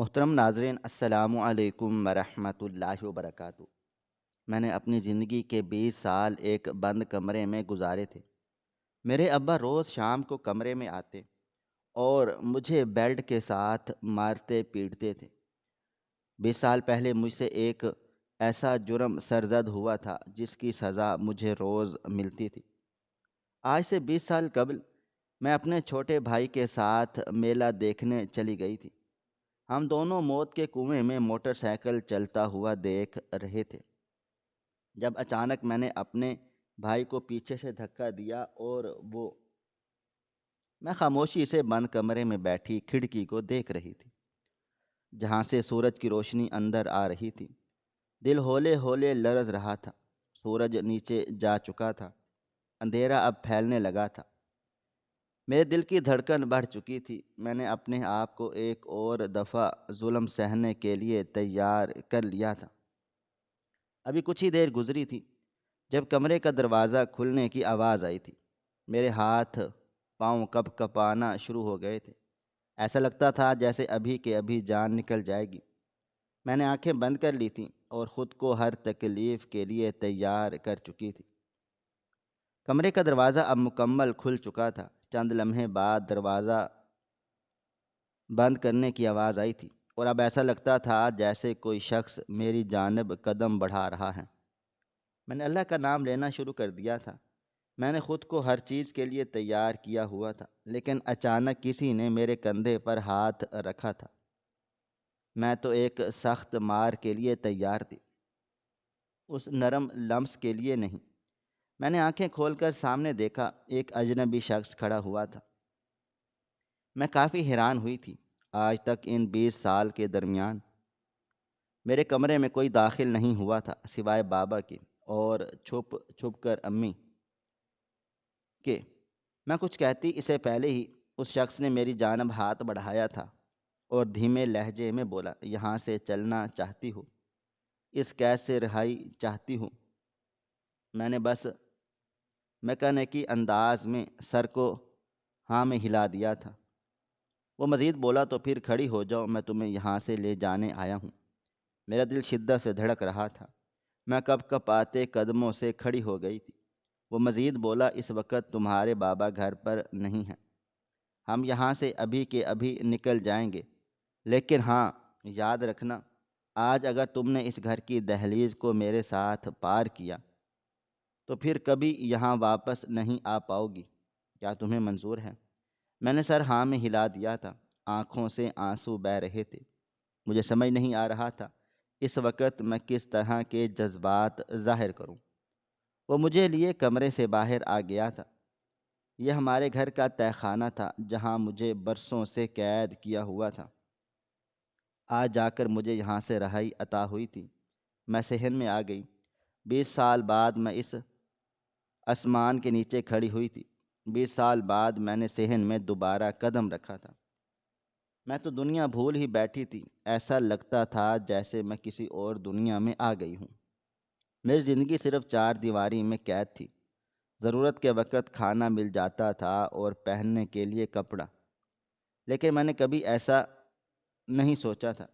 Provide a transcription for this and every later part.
محترم ناظرین، السلام علیکم ورحمۃ اللہ وبرکاتہ۔ میں نے اپنی زندگی کے 20 سال ایک بند کمرے میں گزارے تھے۔ میرے ابا روز شام کو کمرے میں آتے اور مجھے بیلٹ کے ساتھ مارتے پیٹتے تھے۔ 20 سال پہلے مجھ سے ایک ایسا جرم سرزد ہوا تھا جس کی سزا مجھے روز ملتی تھی۔ آج سے 20 سال قبل میں اپنے چھوٹے بھائی کے ساتھ میلہ دیکھنے چلی گئی تھی۔ ہم دونوں موت کے کنویں میں موٹر سائیکل چلتا ہوا دیکھ رہے تھے جب اچانک میں نے اپنے بھائی کو پیچھے سے دھکا دیا اور وہ میں خاموشی سے بند کمرے میں بیٹھی کھڑکی کو دیکھ رہی تھی جہاں سے سورج کی روشنی اندر آ رہی تھی۔ دل ہولے ہولے لرز رہا تھا۔ سورج نیچے جا چکا تھا، اندھیرا اب پھیلنے لگا تھا۔ میرے دل کی دھڑکن بڑھ چکی تھی۔ میں نے اپنے آپ کو ایک اور دفعہ ظلم سہنے کے لیے تیار کر لیا تھا۔ ابھی کچھ ہی دیر گزری تھی جب کمرے کا دروازہ کھلنے کی آواز آئی تھی۔ میرے ہاتھ پاؤں کپ کپانا شروع ہو گئے تھے۔ ایسا لگتا تھا جیسے ابھی کے ابھی جان نکل جائے گی۔ میں نے آنکھیں بند کر لی تھیں اور خود کو ہر تکلیف کے لیے تیار کر چکی تھی۔ کمرے کا دروازہ اب مکمل کھل چکا تھا۔ چند لمحے بعد دروازہ بند کرنے کی آواز آئی تھی اور اب ایسا لگتا تھا جیسے کوئی شخص میری جانب قدم بڑھا رہا ہے۔ میں نے اللہ کا نام لینا شروع کر دیا تھا۔ میں نے خود کو ہر چیز کے لیے تیار کیا ہوا تھا، لیکن اچانک کسی نے میرے کندھے پر ہاتھ رکھا تھا۔ میں تو ایک سخت مار کے لیے تیار تھی، اس نرم لمس کے لیے نہیں۔ میں نے آنکھیں کھول کر سامنے دیکھا، ایک اجنبی شخص کھڑا ہوا تھا۔ میں کافی حیران ہوئی تھی۔ آج تک ان 20 سال کے درمیان میرے کمرے میں کوئی داخل نہیں ہوا تھا سوائے بابا کے اور چھپ چھپ کر امی کے۔ میں کچھ کہتی اسے پہلے ہی اس شخص نے میری جانب ہاتھ بڑھایا تھا اور دھیمے لہجے میں بولا، یہاں سے چلنا چاہتی ہو؟ اس قید سے رہائی چاہتی ہوں؟ میں نے بس میکینیکی انداز میں سر کو ہاں میں ہلا دیا تھا۔ وہ مزید بولا، تو پھر کھڑی ہو جاؤ، میں تمہیں یہاں سے لے جانے آیا ہوں۔ میرا دل شدت سے دھڑک رہا تھا۔ میں کپ کپ آتے قدموں سے کھڑی ہو گئی تھی۔ وہ مزید بولا، اس وقت تمہارے بابا گھر پر نہیں ہیں، ہم یہاں سے ابھی کے ابھی نکل جائیں گے، لیکن ہاں یاد رکھنا، آج اگر تم نے اس گھر کی دہلیز کو میرے ساتھ پار کیا تو پھر کبھی یہاں واپس نہیں آ پاؤ گی۔ کیا تمہیں منظور ہے؟ میں نے سر ہاں میں ہلا دیا تھا۔ آنکھوں سے آنسو بہہ رہے تھے۔ مجھے سمجھ نہیں آ رہا تھا اس وقت میں کس طرح کے جذبات ظاہر کروں۔ وہ مجھے لیے کمرے سے باہر آ گیا تھا۔ یہ ہمارے گھر کا تہہ خانہ تھا جہاں مجھے برسوں سے قید کیا ہوا تھا۔ آج جا کر مجھے یہاں سے رہائی عطا ہوئی تھی۔ میں صحن میں آ گئی۔ 20 سال بعد میں اس آسمان کے نیچے کھڑی ہوئی تھی۔ 20 سال بعد میں نے صحن میں دوبارہ قدم رکھا تھا۔ میں تو دنیا بھول ہی بیٹھی تھی۔ ایسا لگتا تھا جیسے میں کسی اور دنیا میں آ گئی ہوں۔ میری زندگی صرف 4 دیواری میں قید تھی۔ ضرورت کے وقت کھانا مل جاتا تھا اور پہننے کے لیے کپڑا، لیکن میں نے کبھی ایسا نہیں سوچا تھا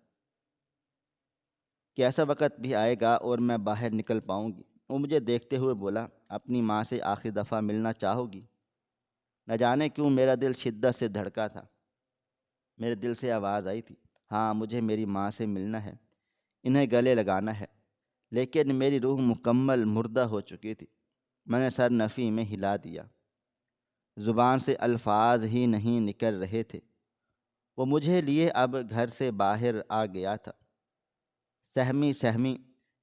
کہ ایسا وقت بھی آئے گا اور میں باہر نکل پاؤں گی۔ وہ مجھے دیکھتے ہوئے بولا، اپنی ماں سے آخری دفعہ ملنا چاہو گی؟ نہ جانے کیوں میرا دل شدت سے دھڑکا تھا۔ میرے دل سے آواز آئی تھی، ہاں مجھے میری ماں سے ملنا ہے، انہیں گلے لگانا ہے، لیکن میری روح مکمل مردہ ہو چکی تھی۔ میں نے سر نفی میں ہلا دیا۔ زبان سے الفاظ ہی نہیں نکل رہے تھے۔ وہ مجھے لیے اب گھر سے باہر آ گیا تھا۔ سہمی سہمی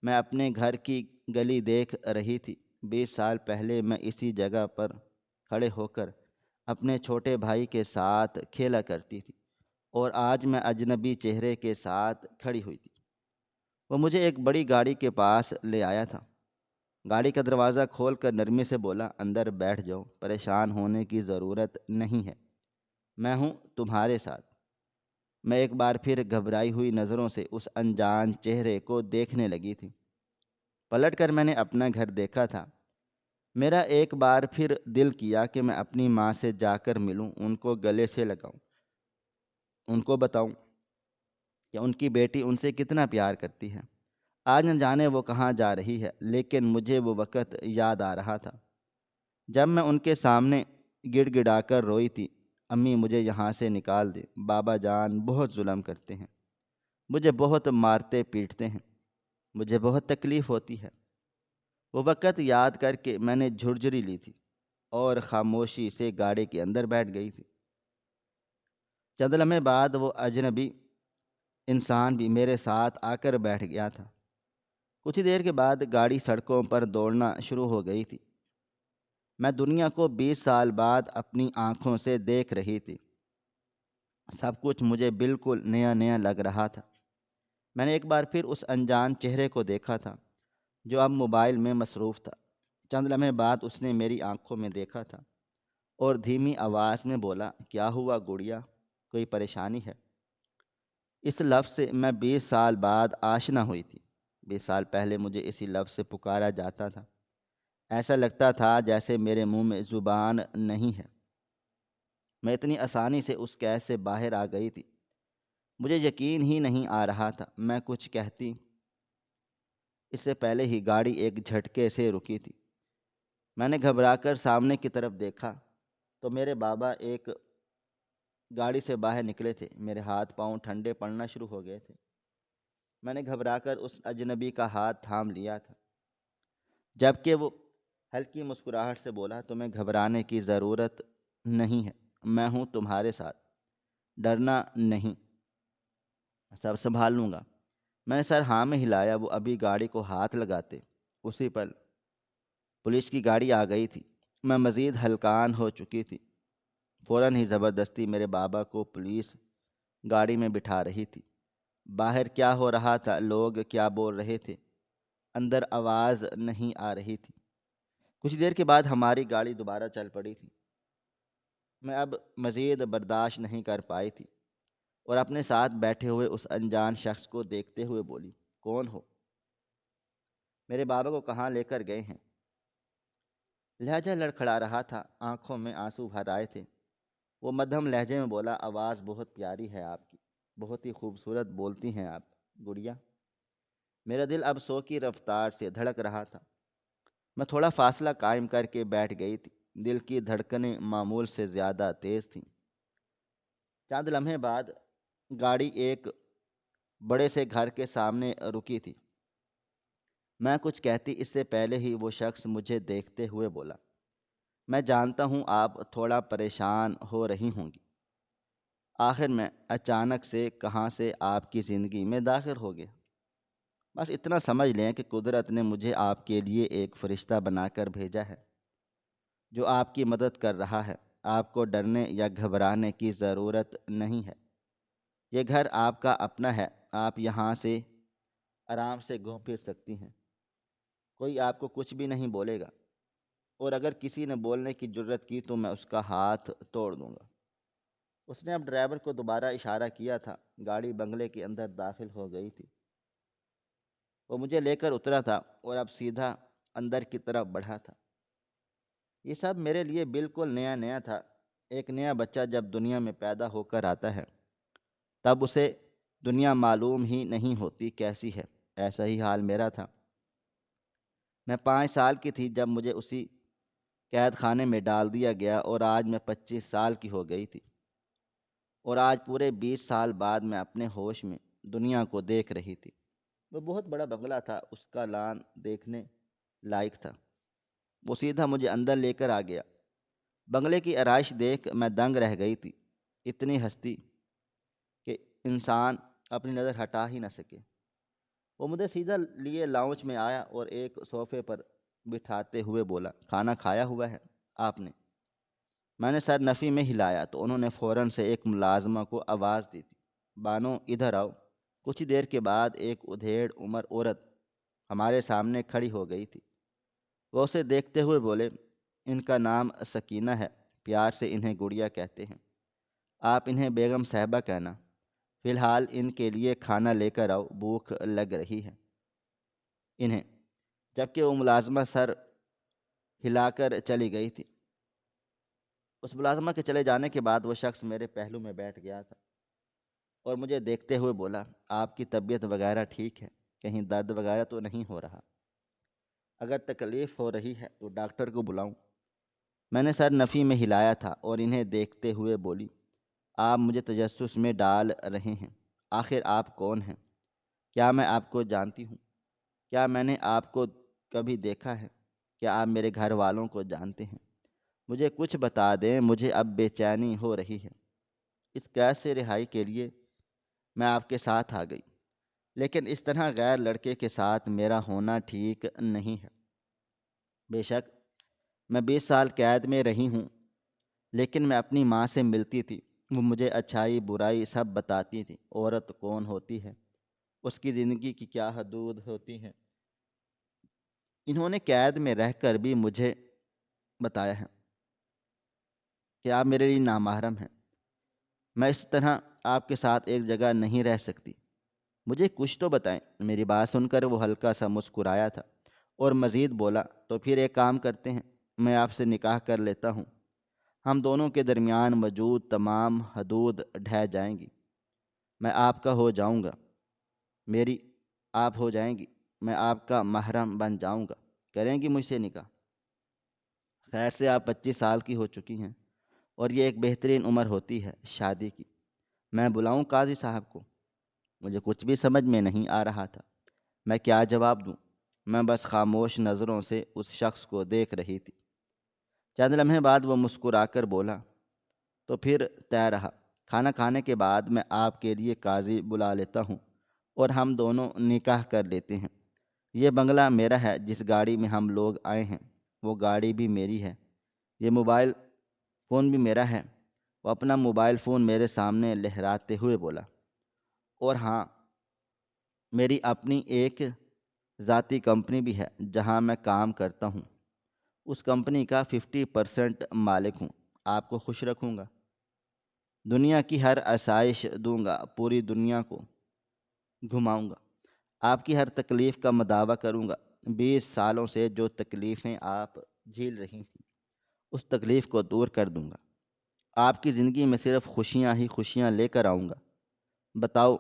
میں اپنے گھر کی گلی دیکھ رہی تھی۔ 20 سال پہلے میں اسی جگہ پر کھڑے ہو کر اپنے چھوٹے بھائی کے ساتھ کھیلا کرتی تھی، اور آج میں اجنبی چہرے کے ساتھ کھڑی ہوئی تھی۔ وہ مجھے ایک بڑی گاڑی کے پاس لے آیا تھا۔ گاڑی کا دروازہ کھول کر نرمی سے بولا، اندر بیٹھ جاؤ، پریشان ہونے کی ضرورت نہیں ہے، میں ہوں تمہارے ساتھ۔ میں ایک بار پھر گھبرائی ہوئی نظروں سے اس انجان چہرے کو دیکھنے لگی تھی۔ پلٹ کر میں نے اپنا گھر دیکھا تھا۔ میرا ایک بار پھر دل کیا کہ میں اپنی ماں سے جا کر ملوں، ان کو گلے سے لگاؤں، ان کو بتاؤں کہ ان کی بیٹی ان سے کتنا پیار کرتی ہے۔ آج نہ جانے وہ کہاں جا رہی ہے، لیکن مجھے وہ وقت یاد آ رہا تھا جب میں ان کے سامنے گڑ گڑا کر روئی تھی، امی مجھے یہاں سے نکال دے، بابا جان بہت ظلم کرتے ہیں، مجھے بہت مارتے پیٹتے ہیں، مجھے بہت تکلیف ہوتی ہے۔ وہ وقت یاد کر کے میں نے جھرجھری لی تھی اور خاموشی سے گاڑی کے اندر بیٹھ گئی تھی۔ چند لمحے بعد وہ اجنبی انسان بھی میرے ساتھ آ کر بیٹھ گیا تھا۔ کچھ دیر کے بعد گاڑی سڑکوں پر دوڑنا شروع ہو گئی تھی۔ میں دنیا کو 20 سال بعد اپنی آنکھوں سے دیکھ رہی تھی۔ سب کچھ مجھے بالکل نیا نیا لگ رہا تھا۔ میں نے ایک بار پھر اس انجان چہرے کو دیکھا تھا جو اب موبائل میں مصروف تھا۔ چند لمحے بعد اس نے میری آنکھوں میں دیکھا تھا اور دھیمی آواز میں بولا، کیا ہوا گڑیا، کوئی پریشانی ہے؟ اس لفظ سے میں 20 سال بعد آشنا ہوئی تھی۔ 20 سال پہلے مجھے اسی لفظ سے پکارا جاتا تھا۔ ایسا لگتا تھا جیسے میرے منہ میں زبان نہیں ہے۔ میں اتنی آسانی سے اس قید سے باہر آ گئی تھی، مجھے یقین ہی نہیں آ رہا تھا۔ میں کچھ کہتی اس سے پہلے ہی گاڑی ایک جھٹکے سے رکی تھی۔ میں نے گھبرا کر سامنے کی طرف دیکھا تو میرے بابا ایک گاڑی سے باہر نکلے تھے۔ میرے ہاتھ پاؤں ٹھنڈے پڑنا شروع ہو گئے تھے۔ میں نے گھبرا کر اس اجنبی کا ہاتھ تھام لیا تھا، جبکہ وہ ہلکی مسکراہٹ سے بولا، تمہیں گھبرانے کی ضرورت نہیں ہے، میں ہوں تمہارے ساتھ، ڈرنا نہیں، سب سنبھال لوں گا۔ میں نے سر ہاں میں ہلایا۔ وہ ابھی گاڑی کو ہاتھ لگاتے اسی پل پولیس کی گاڑی آ گئی تھی۔ میں مزید ہلکان ہو چکی تھی۔ فوراً ہی زبردستی میرے بابا کو پولیس گاڑی میں بٹھا رہی تھی۔ باہر کیا ہو رہا تھا، لوگ کیا بول رہے تھے، اندر آواز نہیں آ رہی تھی۔ کچھ دیر کے بعد ہماری گاڑی دوبارہ چل پڑی تھی۔ میں اب مزید برداشت نہیں کر پائی تھی اور اپنے ساتھ بیٹھے ہوئے اس انجان شخص کو دیکھتے ہوئے بولی، کون ہو؟ میرے بابا کو کہاں لے کر گئے ہیں؟ لہجہ لڑکھڑا رہا تھا، آنکھوں میں آنسو بھر آئے تھے۔ وہ مدھم لہجے میں بولا، آواز بہت پیاری ہے آپ کی، بہت ہی خوبصورت بولتی ہیں آپ گڑیا۔ میرا دل اب سو کی رفتار سے دھڑک رہا تھا۔ میں تھوڑا فاصلہ قائم کر کے بیٹھ گئی تھی۔ دل کی دھڑکنیں معمول سے زیادہ تیز تھیں۔ چند لمحے بعد گاڑی ایک بڑے سے گھر کے سامنے رکی تھی۔ میں کچھ کہتی اس سے پہلے ہی وہ شخص مجھے دیکھتے ہوئے بولا، میں جانتا ہوں آپ تھوڑا پریشان ہو رہی ہوں گی۔ آخر میں اچانک سے کہاں سے آپ کی زندگی میں داخل ہو گیا؟ بس اتنا سمجھ لیں کہ قدرت نے مجھے آپ کے لیے ایک فرشتہ بنا کر بھیجا ہے جو آپ کی مدد کر رہا ہے۔ آپ کو ڈرنے یا گھبرانے کی ضرورت نہیں ہے۔ یہ گھر آپ کا اپنا ہے، آپ یہاں سے آرام سے گھوم پھر سکتی ہیں، کوئی آپ کو کچھ بھی نہیں بولے گا، اور اگر کسی نے بولنے کی جرت کی تو میں اس کا ہاتھ توڑ دوں گا۔ اس نے اب ڈرائیور کو دوبارہ اشارہ کیا تھا۔ گاڑی بنگلے کے اندر داخل ہو گئی تھی۔ وہ مجھے لے کر اترا تھا اور اب سیدھا اندر کی طرف بڑھا تھا۔ یہ سب میرے لیے بالکل نیا نیا تھا۔ ایک نیا بچہ جب دنیا میں پیدا ہو کر آتا ہے تب اسے دنیا معلوم ہی نہیں ہوتی کیسی ہے۔ ایسا ہی حال میرا تھا۔ میں 5 سال کی تھی جب مجھے اسی قید خانے میں ڈال دیا گیا، اور آج میں 25 سال کی ہو گئی تھی، اور آج پورے 20 سال بعد میں اپنے ہوش میں دنیا کو دیکھ رہی تھی۔ وہ بہت بڑا بنگلہ تھا، اس کا لان دیکھنے لائق تھا۔ وہ سیدھا مجھے اندر لے کر آ گیا۔ بنگلے کی آرائش دیکھ میں دنگ رہ گئی تھی۔ اتنی ہستی کہ انسان اپنی نظر ہٹا ہی نہ سکے۔ وہ مجھے سیدھا لیے لاؤنج میں آیا اور ایک صوفے پر بٹھاتے ہوئے بولا، کھانا کھایا ہوا ہے آپ نے؟ میں نے سر نفی میں ہلایا تو انہوں نے فوراً سے ایک ملازمہ کو آواز دی تھی، بانو ادھر آؤ۔ کچھ دیر کے بعد ایک ادھیڑ عمر عورت ہمارے سامنے کھڑی ہو گئی تھی۔ وہ اسے دیکھتے ہوئے بولے، ان کا نام سکینہ ہے، پیار سے انہیں گڑیا کہتے ہیں، آپ انہیں بیگم صاحبہ کہنا۔ فی الحال ان کے لیے کھانا لے کر آؤ، بھوک لگ رہی ہے انہیں۔ جبکہ وہ ملازمہ سر ہلا کر چلی گئی تھی۔ اس ملازمہ کے چلے جانے کے بعد وہ شخص میرے پہلو میں بیٹھ گیا تھا۔ اور مجھے دیکھتے ہوئے بولا، آپ کی طبیعت وغیرہ ٹھیک ہے؟ کہیں درد وغیرہ تو نہیں ہو رہا؟ اگر تکلیف ہو رہی ہے تو ڈاکٹر کو بلاؤں؟ میں نے سر نفی میں ہلایا تھا اور انہیں دیکھتے ہوئے بولی، آپ مجھے تجسس میں ڈال رہے ہیں۔ آخر آپ کون ہیں؟ کیا میں آپ کو جانتی ہوں؟ کیا میں نے آپ کو کبھی دیکھا ہے؟ کیا آپ میرے گھر والوں کو جانتے ہیں؟ مجھے کچھ بتا دیں، مجھے اب بے چینی ہو رہی ہے۔ اس قید سے رہائی کے لیے میں آپ کے ساتھ آ گئی، لیکن اس طرح غیر لڑکے کے ساتھ میرا ہونا ٹھیک نہیں ہے۔ بے شک میں 20 سال قید میں رہی ہوں، لیکن میں اپنی ماں سے ملتی تھی۔ وہ مجھے اچھائی برائی سب بتاتی تھی۔ عورت کون ہوتی ہے، اس کی زندگی کی کیا حدود ہوتی ہیں، انہوں نے قید میں رہ کر بھی مجھے بتایا ہے کہ آپ میرے لیے نامحرم ہیں۔ میں اس طرح آپ کے ساتھ ایک جگہ نہیں رہ سکتی، مجھے کچھ تو بتائیں۔ میری بات سن کر وہ ہلکا سا مسکرایا تھا اور مزید بولا، تو پھر ایک کام کرتے ہیں، میں آپ سے نکاح کر لیتا ہوں۔ ہم دونوں کے درمیان موجود تمام حدود ڈھہ جائیں گی۔ میں آپ کا ہو جاؤں گا، میری آپ ہو جائیں گی، میں آپ کا محرم بن جاؤں گا۔ کریں گی مجھ سے نکاح؟ خیر سے آپ 25 سال کی ہو چکی ہیں اور یہ ایک بہترین عمر ہوتی ہے شادی کی۔ میں بلاؤں قاضی صاحب کو؟ مجھے کچھ بھی سمجھ میں نہیں آ رہا تھا، میں کیا جواب دوں۔ میں بس خاموش نظروں سے اس شخص کو دیکھ رہی تھی۔ چند لمحے بعد وہ مسکرا کر بولا، تو پھر طے رہا۔ کھانا کھانے کے بعد میں آپ کے لیے قاضی بلا لیتا ہوں اور ہم دونوں نکاح کر لیتے ہیں۔ یہ بنگلہ میرا ہے، جس گاڑی میں ہم لوگ آئے ہیں وہ گاڑی بھی میری ہے۔ یہ موبائل فون بھی میرا ہے۔ وہ اپنا موبائل فون میرے سامنے لہراتے ہوئے بولا، اور ہاں، میری اپنی ایک ذاتی کمپنی بھی ہے جہاں میں کام کرتا ہوں۔ اس کمپنی کا 50% مالک ہوں۔ آپ کو خوش رکھوں گا، دنیا کی ہر آسائش دوں گا، پوری دنیا کو گھماؤں گا، آپ کی ہر تکلیف کا مداوع کروں گا۔ 20 سالوں سے جو تکلیفیں آپ جھیل رہی تھیں، اس تکلیف کو دور کر دوں گا۔ آپ کی زندگی میں صرف خوشیاں ہی خوشیاں لے کر آؤں گا۔ بتاؤ،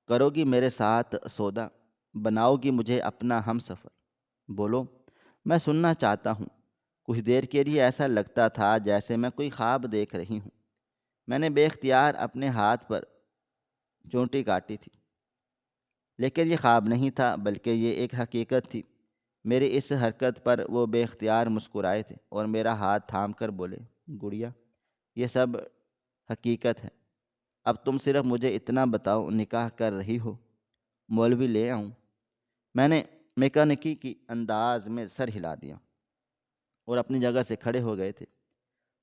کرو گی میرے ساتھ سودا؟ بناؤ گی مجھے اپنا ہم سفر؟ بولو، میں سننا چاہتا ہوں۔ کچھ دیر کے لیے ایسا لگتا تھا جیسے میں کوئی خواب دیکھ رہی ہوں۔ میں نے بے اختیار اپنے ہاتھ پر چونٹی کاٹی تھی، لیکن یہ خواب نہیں تھا بلکہ یہ ایک حقیقت تھی۔ میری اس حرکت پر وہ بے اختیار مسکرائے تھے اور میرا ہاتھ تھام کر بولے، گڑیا، یہ سب حقیقت ہے۔ اب تم صرف مجھے اتنا بتاؤ، نکاح کر رہی ہو؟ مولوی لے آؤں؟ میں نے میکانکی کی انداز میں سر ہلا دیا اور اپنی جگہ سے کھڑے ہو گئے تھے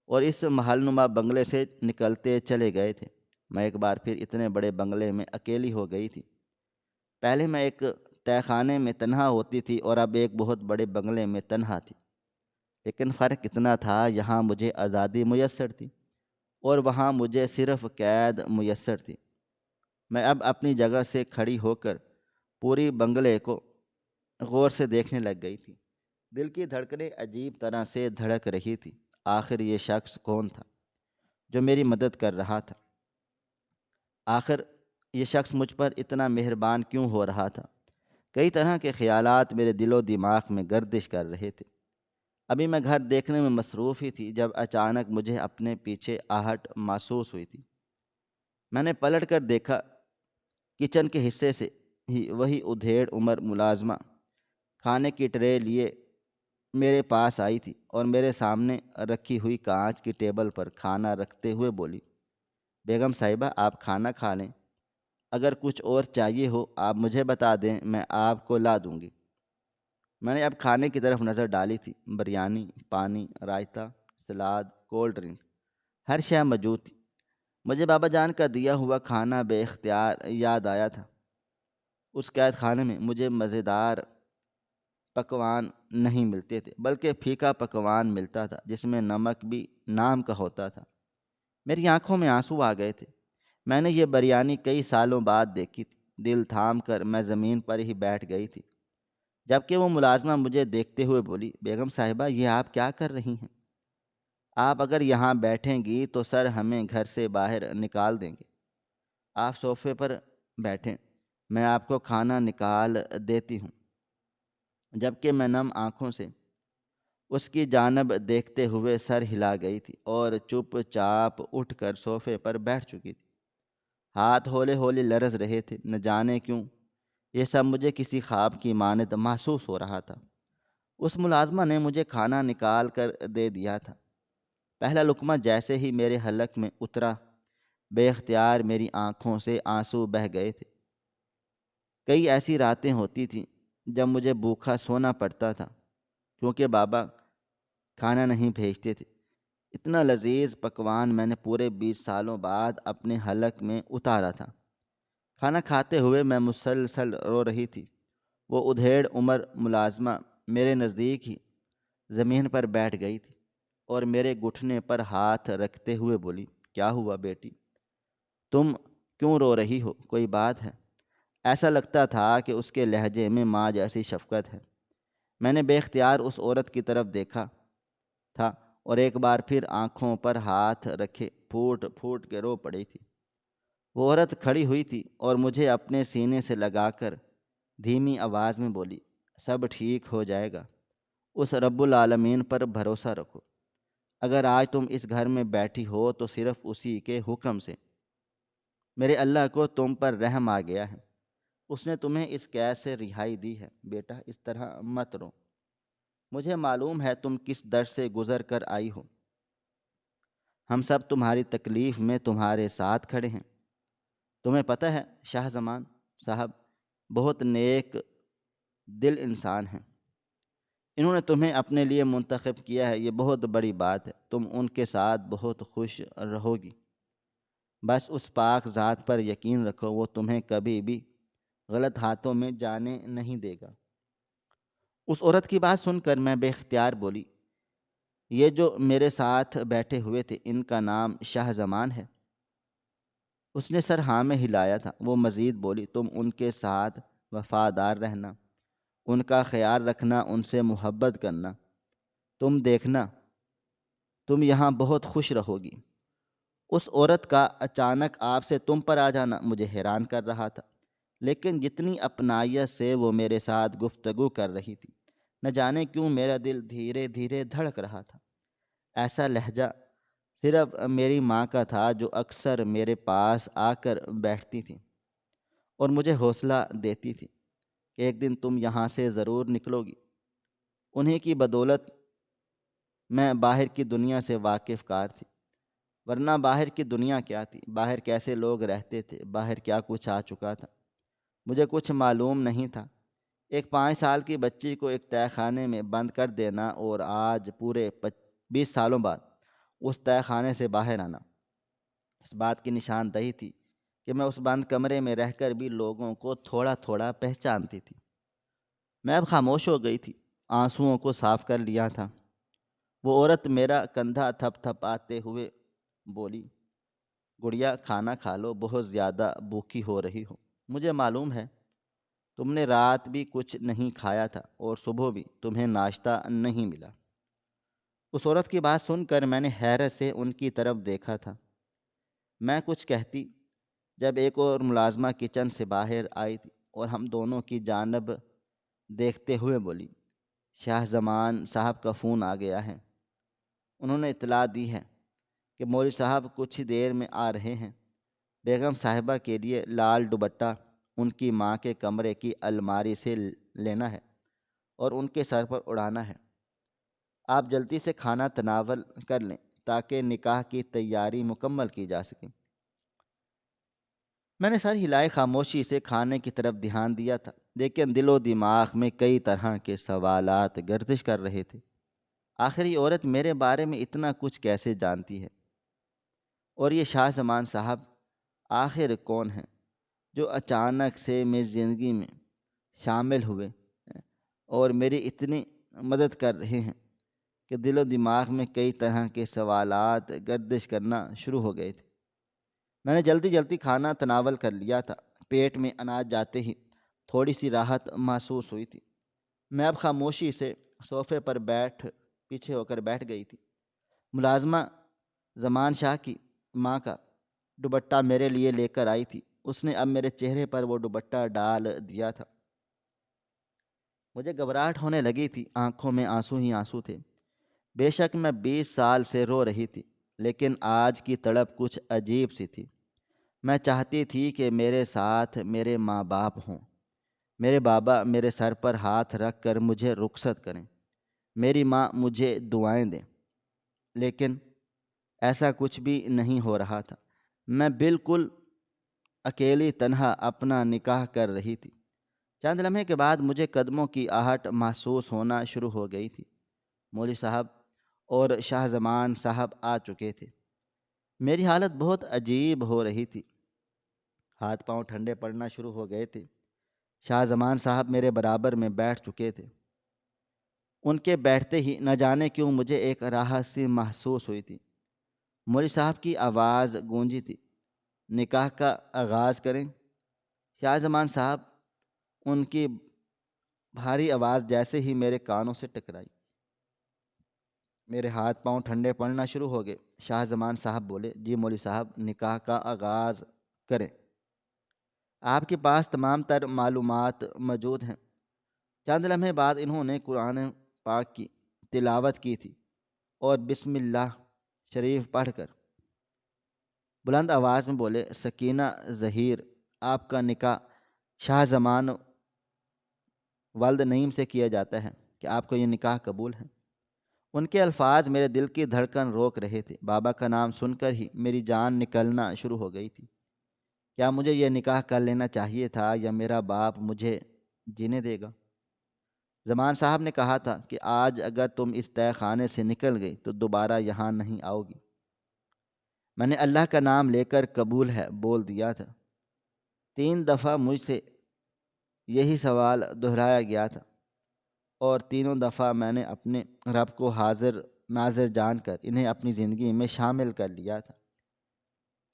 اور اس محل نما بنگلے سے نکلتے چلے گئے تھے۔ میں ایک بار پھر اتنے بڑے بنگلے میں اکیلی ہو گئی تھی۔ پہلے میں ایک تہہ خانے میں تنہا ہوتی تھی اور اب ایک بہت بڑے بنگلے میں تنہا تھی، لیکن فرق اتنا تھا، یہاں مجھے آزادی میسر تھی اور وہاں مجھے صرف قید میسر تھی۔ میں اب اپنی جگہ سے کھڑی ہو کر پوری بنگلے کو غور سے دیکھنے لگ گئی تھی۔ دل کی دھڑکنیں عجیب طرح سے دھڑک رہی تھی۔ آخر یہ شخص کون تھا جو میری مدد کر رہا تھا؟ آخر یہ شخص مجھ پر اتنا مہربان کیوں ہو رہا تھا؟ کئی طرح کے خیالات میرے دل و دماغ میں گردش کر رہے تھے۔ ابھی میں گھر دیکھنے میں مصروف ہی تھی جب اچانک مجھے اپنے پیچھے آہٹ محسوس ہوئی تھی۔ میں نے پلٹ کر دیکھا، کچن کے حصے سے ہی وہی ادھیڑ عمر ملازمہ کھانے کی ٹرے لیے میرے پاس آئی تھی اور میرے سامنے رکھی ہوئی کانچ کی ٹیبل پر کھانا رکھتے ہوئے بولی، بیگم صاحبہ، آپ کھانا کھا لیں، اگر کچھ اور چاہیے ہو آپ مجھے بتا دیں، میں آپ کو لا دوں گی۔ میں نے اب کھانے کی طرف نظر ڈالی تھی۔ بریانی، پانی، رائتہ، سلاد، کولڈ ڈرنک، ہر شے موجود تھی۔ مجھے بابا جان کا دیا ہوا کھانا بے اختیار یاد آیا تھا۔ اس قید خانے میں مجھے مزیدار پکوان نہیں ملتے تھے بلکہ پھیکا پکوان ملتا تھا جس میں نمک بھی نام کا ہوتا تھا۔ میری آنکھوں میں آنسو آ گئے تھے۔ میں نے یہ بریانی کئی سالوں بعد دیکھی تھی۔ دل تھام کر میں زمین پر ہی بیٹھ گئی تھی، جبکہ وہ ملازمہ مجھے دیکھتے ہوئے بولی، بیگم صاحبہ، یہ آپ کیا کر رہی ہیں؟ آپ اگر یہاں بیٹھیں گی تو سر ہمیں گھر سے باہر نکال دیں گے۔ آپ صوفے پر بیٹھیں، میں آپ کو کھانا نکال دیتی ہوں۔ جبکہ میں نم آنکھوں سے اس کی جانب دیکھتے ہوئے سر ہلا گئی تھی اور چپ چاپ اٹھ کر صوفے پر بیٹھ چکی تھی۔ ہاتھ ہولے ہولے لرز رہے تھے، نہ جانے کیوں یہ سب مجھے کسی خواب کی مانند محسوس ہو رہا تھا۔ اس ملازمہ نے مجھے کھانا نکال کر دے دیا تھا۔ پہلا لقمہ جیسے ہی میرے حلق میں اترا، بے اختیار میری آنکھوں سے آنسو بہہ گئے تھے۔ کئی ایسی راتیں ہوتی تھیں جب مجھے بھوکا سونا پڑتا تھا، کیونکہ بابا کھانا نہیں بھیجتے تھے۔ اتنا لذیذ پکوان میں نے پورے 20 سالوں بعد اپنے حلق میں اتارا تھا۔ کھانا کھاتے ہوئے میں مسلسل رو رہی تھی۔ وہ ادھیڑ عمر ملازمہ میرے نزدیک ہی زمین پر بیٹھ گئی تھی اور میرے گھٹنے پر ہاتھ رکھتے ہوئے بولی، کیا ہوا بیٹی؟ تم کیوں رو رہی ہو؟ کوئی بات ہے؟ ایسا لگتا تھا کہ اس کے لہجے میں ماں جیسی شفقت ہے۔ میں نے بے اختیار اس عورت کی طرف دیکھا تھا اور ایک بار پھر آنکھوں پر ہاتھ رکھے پھوٹ پھوٹ کے رو پڑی تھی۔ وہ عورت کھڑی ہوئی تھی اور مجھے اپنے سینے سے لگا کر دھیمی آواز میں بولی، سب ٹھیک ہو جائے گا، اس رب العالمین پر بھروسہ رکھو۔ اگر آج تم اس گھر میں بیٹھی ہو تو صرف اسی کے حکم سے۔ میرے اللہ کو تم پر رحم آ گیا ہے، اس نے تمہیں اس قید سے رہائی دی ہے۔ بیٹا اس طرح مت رو، مجھے معلوم ہے تم کس در سے گزر کر آئی ہو۔ ہم سب تمہاری تکلیف میں تمہارے ساتھ کھڑے ہیں۔ تمہیں پتہ ہے شاہ زمان صاحب بہت نیک دل انسان ہیں، انہوں نے تمہیں اپنے لیے منتخب کیا ہے، یہ بہت بڑی بات ہے۔ تم ان کے ساتھ بہت خوش رہو گی۔ بس اس پاک ذات پر یقین رکھو، وہ تمہیں کبھی بھی غلط ہاتھوں میں جانے نہیں دے گا۔ اس عورت کی بات سن کر میں بے اختیار بولی، یہ جو میرے ساتھ بیٹھے ہوئے تھے ان کا نام شاہ زمان ہے؟ اس نے سر ہاں میں ہلایا تھا۔ وہ مزید بولی، تم ان کے ساتھ وفادار رہنا، ان کا خیال رکھنا، ان سے محبت کرنا۔ تم دیکھنا تم یہاں بہت خوش رہو گی۔ اس عورت کا اچانک آپ سے تم پر آ جانا مجھے حیران کر رہا تھا، لیکن جتنی اپنائیت سے وہ میرے ساتھ گفتگو کر رہی تھی، نہ جانے کیوں میرا دل دھیرے دھیرے دھڑک رہا تھا۔ ایسا لہجہ صرف میری ماں کا تھا، جو اکثر میرے پاس آ کر بیٹھتی تھی اور مجھے حوصلہ دیتی تھی کہ ایک دن تم یہاں سے ضرور نکلو گی۔ انہی کی بدولت میں باہر کی دنیا سے واقف کار تھی، ورنہ باہر کی دنیا کیا تھی، باہر کیسے لوگ رہتے تھے، باہر کیا کچھ آ چکا تھا، مجھے کچھ معلوم نہیں تھا۔ ایک 5 سال کی بچی کو ایک تہہ خانے میں بند کر دینا اور آج پورے 20 سالوں بعد اس تہہ خانے سے باہر آنا، اس بات کی نشاندہی تھی کہ میں اس بند کمرے میں رہ کر بھی لوگوں کو تھوڑا تھوڑا پہچانتی تھی۔ میں اب خاموش ہو گئی تھی، آنسوؤں کو صاف کر لیا تھا۔ وہ عورت میرا کندھا تھپ تھپاتے ہوئے بولی، گڑیا کھانا کھا لو، بہت زیادہ بھوکی ہو رہی ہو۔ مجھے معلوم ہے تم نے رات بھی کچھ نہیں کھایا تھا اور صبح بھی تمہیں ناشتہ نہیں ملا۔ اس عورت کی بات سن کر میں نے حیرت سے ان کی طرف دیکھا تھا۔ میں کچھ کہتی جب ایک اور ملازمہ کچن سے باہر آئی تھی اور ہم دونوں کی جانب دیکھتے ہوئے بولی، شاہ زمان صاحب کا فون آ گیا ہے، انہوں نے اطلاع دی ہے کہ مولوی صاحب کچھ ہی دیر میں آ رہے ہیں۔ بیگم صاحبہ کے لیے لال دوپٹہ ان کی ماں کے کمرے کی الماری سے لینا ہے اور ان کے سر پر اڑانا ہے۔ آپ جلدی سے کھانا تناول کر لیں تاکہ نکاح کی تیاری مکمل کی جا سکے۔ میں نے سر ہلائے خاموشی سے کھانے کی طرف دھیان دیا تھا، لیکن دل و دماغ میں کئی طرح کے سوالات گردش کر رہے تھے۔ آخر یہ عورت میرے بارے میں اتنا کچھ کیسے جانتی ہے؟ اور یہ شاہ زمان صاحب آخر کون ہیں جو اچانک سے میری زندگی میں شامل ہوئے اور میری اتنی مدد کر رہے ہیں کہ دل و دماغ میں کئی طرح کے سوالات گردش کرنا شروع ہو گئے تھے۔ میں نے جلدی جلدی کھانا تناول کر لیا تھا۔ پیٹ میں اناج جاتے ہی تھوڑی سی راحت محسوس ہوئی تھی۔ میں اب خاموشی سے صوفے پر پیچھے ہو کر بیٹھ گئی تھی۔ ملازمہ زمان شاہ کی ماں کا دوپٹہ میرے لیے لے کر آئی تھی اس نے اب میرے چہرے پر وہ دوپٹہ ڈال دیا تھا۔ مجھے گھبراہٹ ہونے لگی تھی، آنکھوں میں آنسو ہی آنسو تھے۔ بے شک میں 20 سال سے رو رہی تھی، لیکن آج کی تڑپ کچھ عجیب سی تھی۔ میں چاہتی تھی کہ میرے ساتھ میرے ماں باپ ہوں، میرے بابا میرے سر پر ہاتھ رکھ کر مجھے رخصت کریں، میری ماں مجھے دعائیں دیں، لیکن ایسا کچھ بھی نہیں ہو رہا تھا۔ میں بالکل اکیلی تنہا اپنا نکاح کر رہی تھی۔ چند لمحے کے بعد مجھے قدموں کی آہٹ محسوس ہونا شروع ہو گئی تھی۔ مولوی صاحب اور شاہ زمان صاحب آ چکے تھے۔ میری حالت بہت عجیب ہو رہی تھی، ہاتھ پاؤں ٹھنڈے پڑنا شروع ہو گئے تھے۔ شاہ زمان صاحب میرے برابر میں بیٹھ چکے تھے۔ ان کے بیٹھتے ہی نہ جانے کیوں مجھے ایک راحت سی محسوس ہوئی تھی۔ مولوی صاحب کی آواز گونجی تھی، نکاح کا آغاز کریں؟ شاہ زمان صاحب، ان کی بھاری آواز جیسے ہی میرے کانوں سے ٹکرائی، میرے ہاتھ پاؤں ٹھنڈے پڑنا شروع ہو گئے۔ شاہ زمان صاحب بولے، جی مولوی صاحب، نکاح کا آغاز کریں، آپ کے پاس تمام تر معلومات موجود ہیں۔ چند لمحے بعد انہوں نے قرآن پاک کی تلاوت کی تھی اور بسم اللہ شریف پڑھ کر بلند آواز میں بولے، سکینہ ظہیر، آپ کا نکاح شاہ زمان والد نعیم سے کیا جاتا ہے کہ آپ کو یہ نکاح قبول ہے۔ ان کے الفاظ میرے دل کی دھڑکن روک رہے تھے۔ بابا کا نام سن کر ہی میری جان نکلنا شروع ہو گئی تھی۔ کیا مجھے یہ نکاح کر لینا چاہیے تھا یا میرا باپ مجھے جینے دے گا؟ زمان صاحب نے کہا تھا کہ آج اگر تم اس تہہ خانے سے نکل گئی تو دوبارہ یہاں نہیں آؤ گی۔ میں نے اللہ کا نام لے کر قبول ہے بول دیا تھا۔ 3 دفعہ مجھ سے یہی سوال دہرایا گیا تھا اور تینوں دفعہ میں نے اپنے رب کو حاضر ناظر جان کر انہیں اپنی زندگی میں شامل کر لیا تھا۔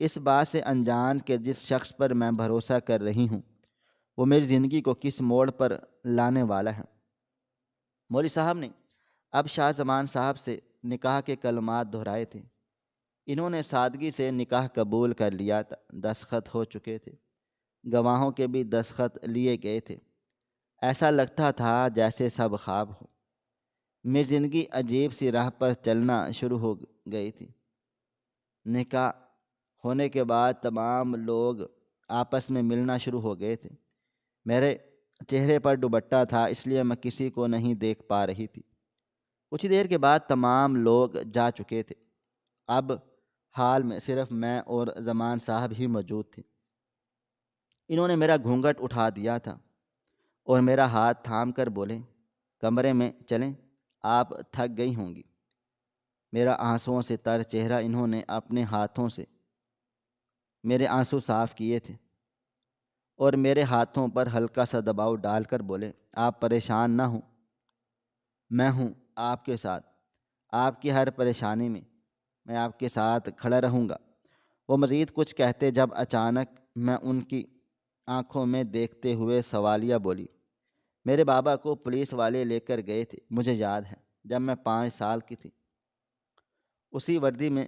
اس بات سے انجان کہ جس شخص پر میں بھروسہ کر رہی ہوں وہ میری زندگی کو کس موڑ پر لانے والا ہے۔ مولوی صاحب نے اب شاہ زمان صاحب سے نکاح کے کلمات دہرائے تھے۔ انہوں نے سادگی سے نکاح قبول کر لیا تھا۔ دستخط ہو چکے تھے، گواہوں کے بھی دستخط لیے گئے تھے۔ ایسا لگتا تھا جیسے سب خواب ہو۔ میری زندگی عجیب سی راہ پر چلنا شروع ہو گئی تھی۔ نکاح ہونے کے بعد تمام لوگ آپس میں ملنا شروع ہو گئے تھے۔ میرے چہرے پر دوپٹہ تھا، اس لیے میں کسی کو نہیں دیکھ پا رہی تھی۔ کچھ دیر کے بعد تمام لوگ جا چکے تھے۔ اب حال میں صرف میں اور زمان صاحب ہی موجود تھے۔ انہوں نے میرا گھونگھٹ اٹھا دیا تھا اور میرا ہاتھ تھام کر بولے، کمرے میں چلیں، آپ تھک گئی ہوں گی۔ میرا آنسوؤں سے تر چہرہ انہوں نے اپنے ہاتھوں سے میرے آنسو صاف کیے تھے اور میرے ہاتھوں پر ہلکا سا دباؤ ڈال کر بولے، آپ پریشان نہ ہوں، میں ہوں آپ کے ساتھ، آپ کی ہر پریشانی میں آپ کے ساتھ کھڑا رہوں گا۔ وہ مزید کچھ کہتے جب اچانک میں ان کی آنکھوں میں دیکھتے ہوئے سوالیہ بولی، میرے بابا کو پولیس والے لے کر گئے تھے، مجھے یاد ہے جب میں 5 سال کی تھی، اسی وردی میں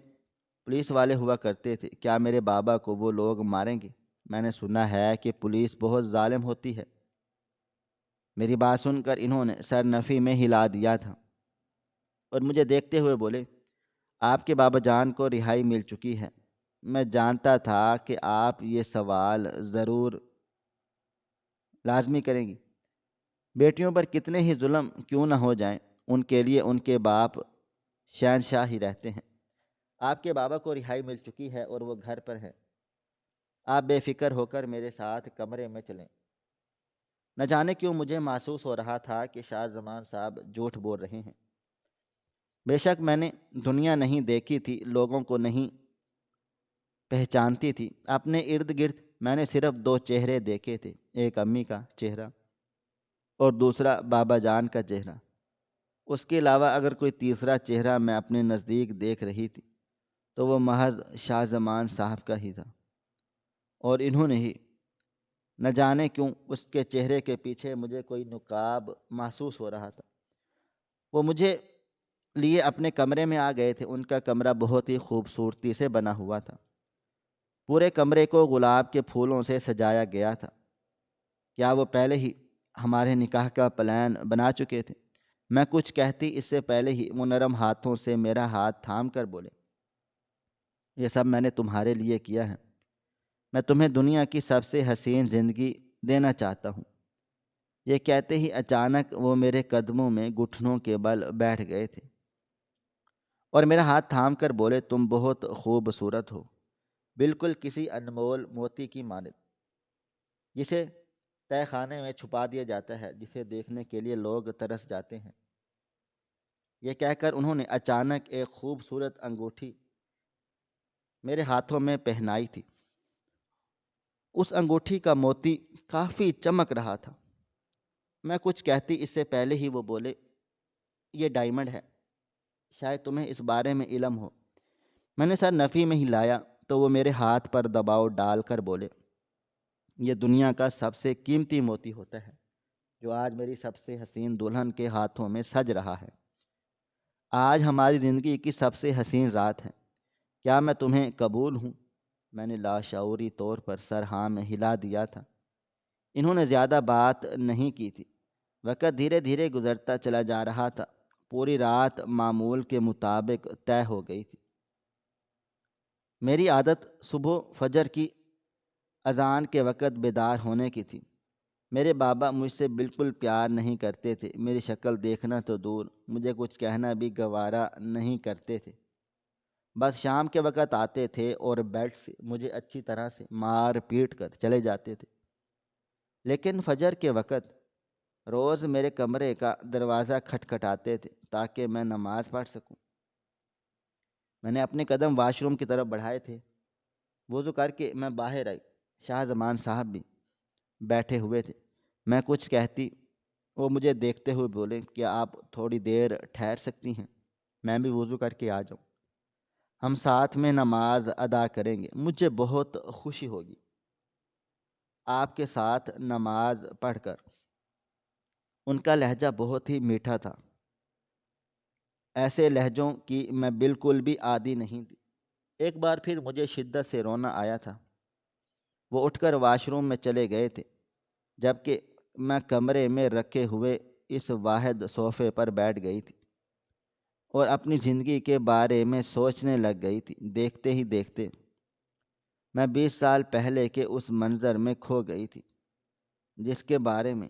پولیس والے ہوا کرتے تھے، کیا میرے بابا کو وہ لوگ ماریں گے؟ میں نے سنا ہے کہ پولیس بہت ظالم ہوتی ہے۔ میری بات سن کر انہوں نے سر نفی میں ہلا دیا تھا اور مجھے دیکھتے ہوئے بولے، آپ کے بابا جان کو رہائی مل چکی ہے۔ میں جانتا تھا کہ آپ یہ سوال ضرور لازمی کریں گی۔ بیٹیوں پر کتنے ہی ظلم کیوں نہ ہو جائیں، ان کے لیے ان کے باپ شہنشاہ ہی رہتے ہیں۔ آپ کے بابا کو رہائی مل چکی ہے اور وہ گھر پر ہے۔ آپ بے فکر ہو کر میرے ساتھ کمرے میں چلیں۔ نہ جانے کیوں مجھے محسوس ہو رہا تھا کہ شاہ زمان صاحب جھوٹ بول رہے ہیں۔ بے شک میں نے دنیا نہیں دیکھی تھی، لوگوں کو نہیں پہچانتی تھی۔ اپنے ارد گرد میں نے صرف 2 چہرے دیکھے تھے، ایک امی کا چہرہ اور دوسرا بابا جان کا چہرہ۔ اس کے علاوہ اگر کوئی تیسرا چہرہ میں اپنے نزدیک دیکھ رہی تھی تو وہ محض شاہ زمان صاحب کا ہی تھا، اور انہوں نے ہی نہ جانے کیوں اس کے چہرے کے پیچھے مجھے کوئی نقاب محسوس ہو رہا تھا۔ وہ مجھے لیے اپنے کمرے میں آ گئے تھے۔ ان کا کمرہ بہت ہی خوبصورتی سے بنا ہوا تھا۔ پورے کمرے کو گلاب کے پھولوں سے سجایا گیا تھا۔ کیا وہ پہلے ہی ہمارے نکاح کا پلان بنا چکے تھے؟ میں کچھ کہتی اس سے پہلے ہی وہ نرم ہاتھوں سے میرا ہاتھ تھام کر بولے، یہ سب میں نے تمہارے لیے کیا ہے۔ میں تمہیں دنیا کی سب سے حسین زندگی دینا چاہتا ہوں۔ یہ کہتے ہی اچانک وہ میرے قدموں میں گھٹنوں کے بل بیٹھ گئے تھے اور میرا ہاتھ تھام کر بولے، تم بہت خوبصورت ہو، بالکل کسی انمول موتی کی مانند، جسے تہہ خانے میں چھپا دیا جاتا ہے، جسے دیکھنے کے لیے لوگ ترس جاتے ہیں۔ یہ کہہ کر انہوں نے اچانک ایک خوبصورت انگوٹھی میرے ہاتھوں میں پہنائی تھی۔ اس انگوٹھی کا موتی کافی چمک رہا تھا۔ میں کچھ کہتی اس سے پہلے ہی وہ بولے، یہ ڈائمنڈ ہے، شاید تمہیں اس بارے میں علم ہو۔ میں نے سر نفی میں ہلایا تو وہ میرے ہاتھ پر دباؤ ڈال کر بولے، یہ دنیا کا سب سے قیمتی موتی ہوتا ہے، جو آج میری سب سے حسین دلہن کے ہاتھوں میں سج رہا ہے۔ آج ہماری زندگی کی سب سے حسین رات ہے، کیا میں تمہیں قبول ہوں؟ میں نے لاشعوری طور پر سر ہاں میں ہلا دیا تھا۔ انہوں نے زیادہ بات نہیں کی تھی۔ وقت دھیرے دھیرے گزرتا چلا جا رہا تھا۔ پوری رات معمول کے مطابق طے ہو گئی تھی۔ میری عادت صبح فجر کی اذان کے وقت بیدار ہونے کی تھی۔ میرے بابا مجھ سے بالکل پیار نہیں کرتے تھے، میری شکل دیکھنا تو دور، مجھے کچھ کہنا بھی گوارا نہیں کرتے تھے۔ بس شام کے وقت آتے تھے اور بیڈ سے مجھے اچھی طرح سے مار پیٹ کر چلے جاتے تھے۔ لیکن فجر کے وقت روز میرے کمرے کا دروازہ کھٹکھٹاتے تھے تاکہ میں نماز پڑھ سکوں۔ میں نے اپنے قدم واش روم کی طرف بڑھائے تھے۔ وضو کر کے میں باہر آئی۔ شاہ زمان صاحب بھی بیٹھے ہوئے تھے۔ میں کچھ کہتی، وہ مجھے دیکھتے ہوئے بولے، کیا آپ تھوڑی دیر ٹھہر سکتی ہیں؟ میں بھی وضو کر کے آ جاؤں، ہم ساتھ میں نماز ادا کریں گے، مجھے بہت خوشی ہوگی آپ کے ساتھ نماز پڑھ کر۔ ان کا لہجہ بہت ہی میٹھا تھا، ایسے لہجوں کی میں بالکل بھی عادی نہیں تھی۔ ایک بار پھر مجھے شدت سے رونا آیا تھا۔ وہ اٹھ کر واش روم میں چلے گئے تھے، جبکہ میں کمرے میں رکھے ہوئے اس واحد صوفے پر بیٹھ گئی تھی اور اپنی زندگی کے بارے میں سوچنے لگ گئی تھی۔ دیکھتے ہی دیکھتے میں 20 سال پہلے کے اس منظر میں کھو گئی تھی، جس کے بارے میں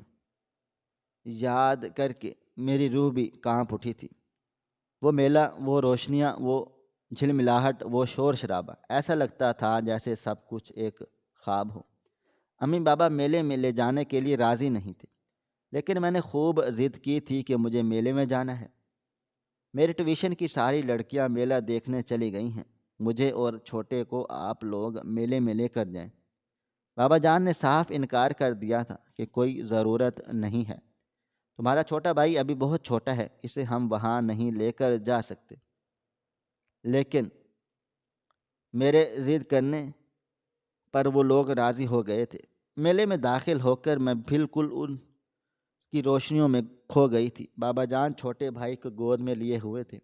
یاد کر کے میری روح بھی کانپ اٹھی تھی۔ وہ میلہ، وہ روشنیاں، وہ جھلملاہٹ، وہ شور شرابہ، ایسا لگتا تھا جیسے سب کچھ ایک خواب ہو۔ امی بابا میلے میں لے جانے کے لیے راضی نہیں تھے، لیکن میں نے خوب ضد کی تھی کہ مجھے میلے میں جانا ہے۔ میرے ٹیوشن کی ساری لڑکیاں میلہ دیکھنے چلی گئی ہیں، مجھے اور چھوٹے کو آپ لوگ میلے میں لے کر جائیں۔ بابا جان نے صاف انکار کر دیا تھا کہ کوئی ضرورت نہیں ہے، تمہارا چھوٹا بھائی ابھی بہت چھوٹا ہے، اسے ہم وہاں نہیں لے کر جا سکتے۔ لیکن میرے ضد کرنے پر وہ لوگ راضی ہو گئے تھے۔ میلے میں داخل ہو کر میں بالکل ان کی روشنیوں میں کھو گئی تھی۔ بابا جان چھوٹے بھائی کو گود میں لیے ہوئے تھے،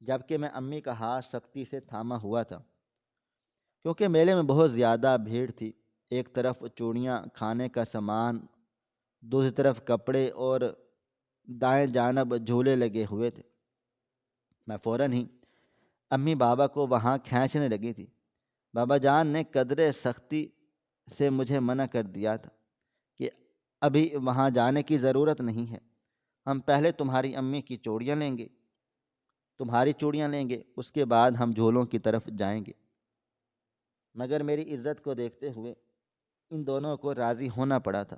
جبکہ میں امی کا ہاتھ سختی سے تھاما ہوا تھا، کیونکہ میلے میں بہت زیادہ بھیڑ تھی۔ ایک طرف چوڑیاں، کھانے کا سامان، دوسری طرف کپڑے اور دائیں جانب جھولے لگے ہوئے تھے۔ میں فوراً ہی امی بابا کو وہاں کھینچنے لگی تھی۔ بابا جان نے قدرے سختی سے مجھے منع کر دیا تھا کہ ابھی وہاں جانے کی ضرورت نہیں ہے، ہم پہلے تمہاری امی کی چوڑیاں لیں گے، تمہاری چوڑیاں لیں گے، اس کے بعد ہم جھولوں کی طرف جائیں گے۔ مگر میری عزت کو دیکھتے ہوئے ان دونوں کو راضی ہونا پڑا تھا۔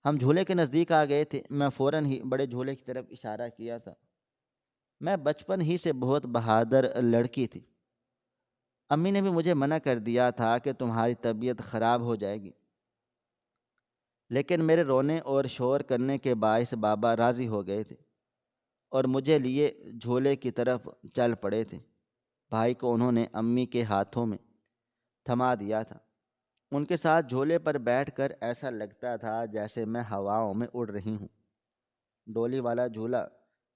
ہم جھولے کے نزدیک آ گئے تھے۔ میں فوراً ہی بڑے جھولے کی طرف اشارہ کیا تھا۔ میں بچپن ہی سے بہت بہادر لڑکی تھی۔ امی نے بھی مجھے منع کر دیا تھا کہ تمہاری طبیعت خراب ہو جائے گی، لیکن میرے رونے اور شور کرنے کے باعث بابا راضی ہو گئے تھے اور مجھے لیے جھولے کی طرف چل پڑے تھے۔ بھائی کو انہوں نے امی کے ہاتھوں میں تھما دیا تھا۔ ان کے ساتھ جھولے پر بیٹھ کر ایسا لگتا تھا جیسے میں ہواؤں میں اڑ رہی ہوں۔ ڈولی والا جھولا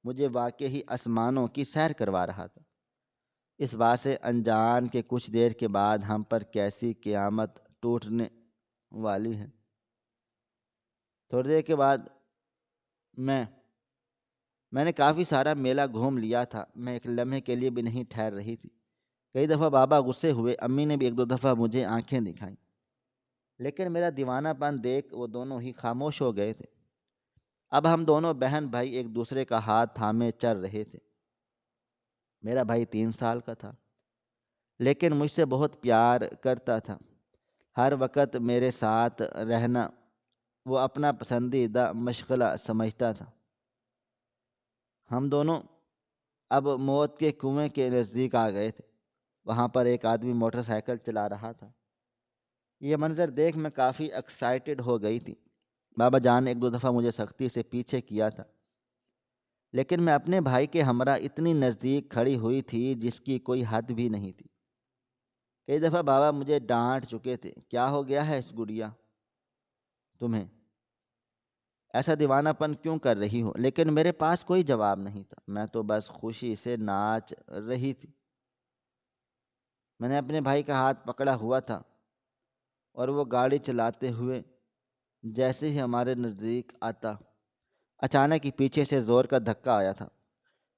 مجھے واقعی آسمانوں کی سیر کروا رہا تھا۔ اس بات سے انجان کہ کچھ دیر کے بعد ہم پر کیسی قیامت ٹوٹنے والی ہے۔ تھوڑی دیر کے بعد میں میں نے کافی سارا میلہ گھوم لیا تھا، میں ایک لمحے کے لیے بھی نہیں ٹھہر رہی تھی۔ کئی دفعہ بابا غصے ہوئے، امی نے بھی ایک دو دفعہ مجھے آنکھیں دکھائیں، لیکن میرا دیوانہ پن دیکھ وہ دونوں ہی خاموش ہو گئے تھے۔ اب ہم دونوں بہن بھائی ایک دوسرے کا ہاتھ تھامے چل رہے تھے۔ میرا بھائی 3 سال کا تھا، لیکن مجھ سے بہت پیار کرتا تھا۔ ہر وقت میرے ساتھ رہنا وہ اپنا پسندیدہ مشغلہ سمجھتا تھا۔ ہم دونوں اب موت کے کنویں کے نزدیک آ گئے تھے۔ وہاں پر ایک آدمی موٹر سائیکل چلا رہا تھا۔ یہ منظر دیکھ میں کافی ایکسائٹڈ ہو گئی تھی۔ بابا جان نے ایک دو دفعہ مجھے سختی سے پیچھے کیا تھا، لیکن میں اپنے بھائی کے ہمراہ اتنی نزدیک کھڑی ہوئی تھی جس کی کوئی حد بھی نہیں تھی۔ کئی دفعہ بابا مجھے ڈانٹ چکے تھے، کیا ہو گیا ہے اس گڑیا تمہیں، ایسا دیوانہ پن کیوں کر رہی ہو؟ لیکن میرے پاس کوئی جواب نہیں تھا، میں تو بس خوشی سے ناچ رہی تھی۔ میں نے اپنے بھائی کا ہاتھ پکڑا ہوا تھا اور وہ گاڑی چلاتے ہوئے جیسے ہی ہمارے نزدیک آتا، اچانک ہی پیچھے سے زور کا دھکا آیا تھا۔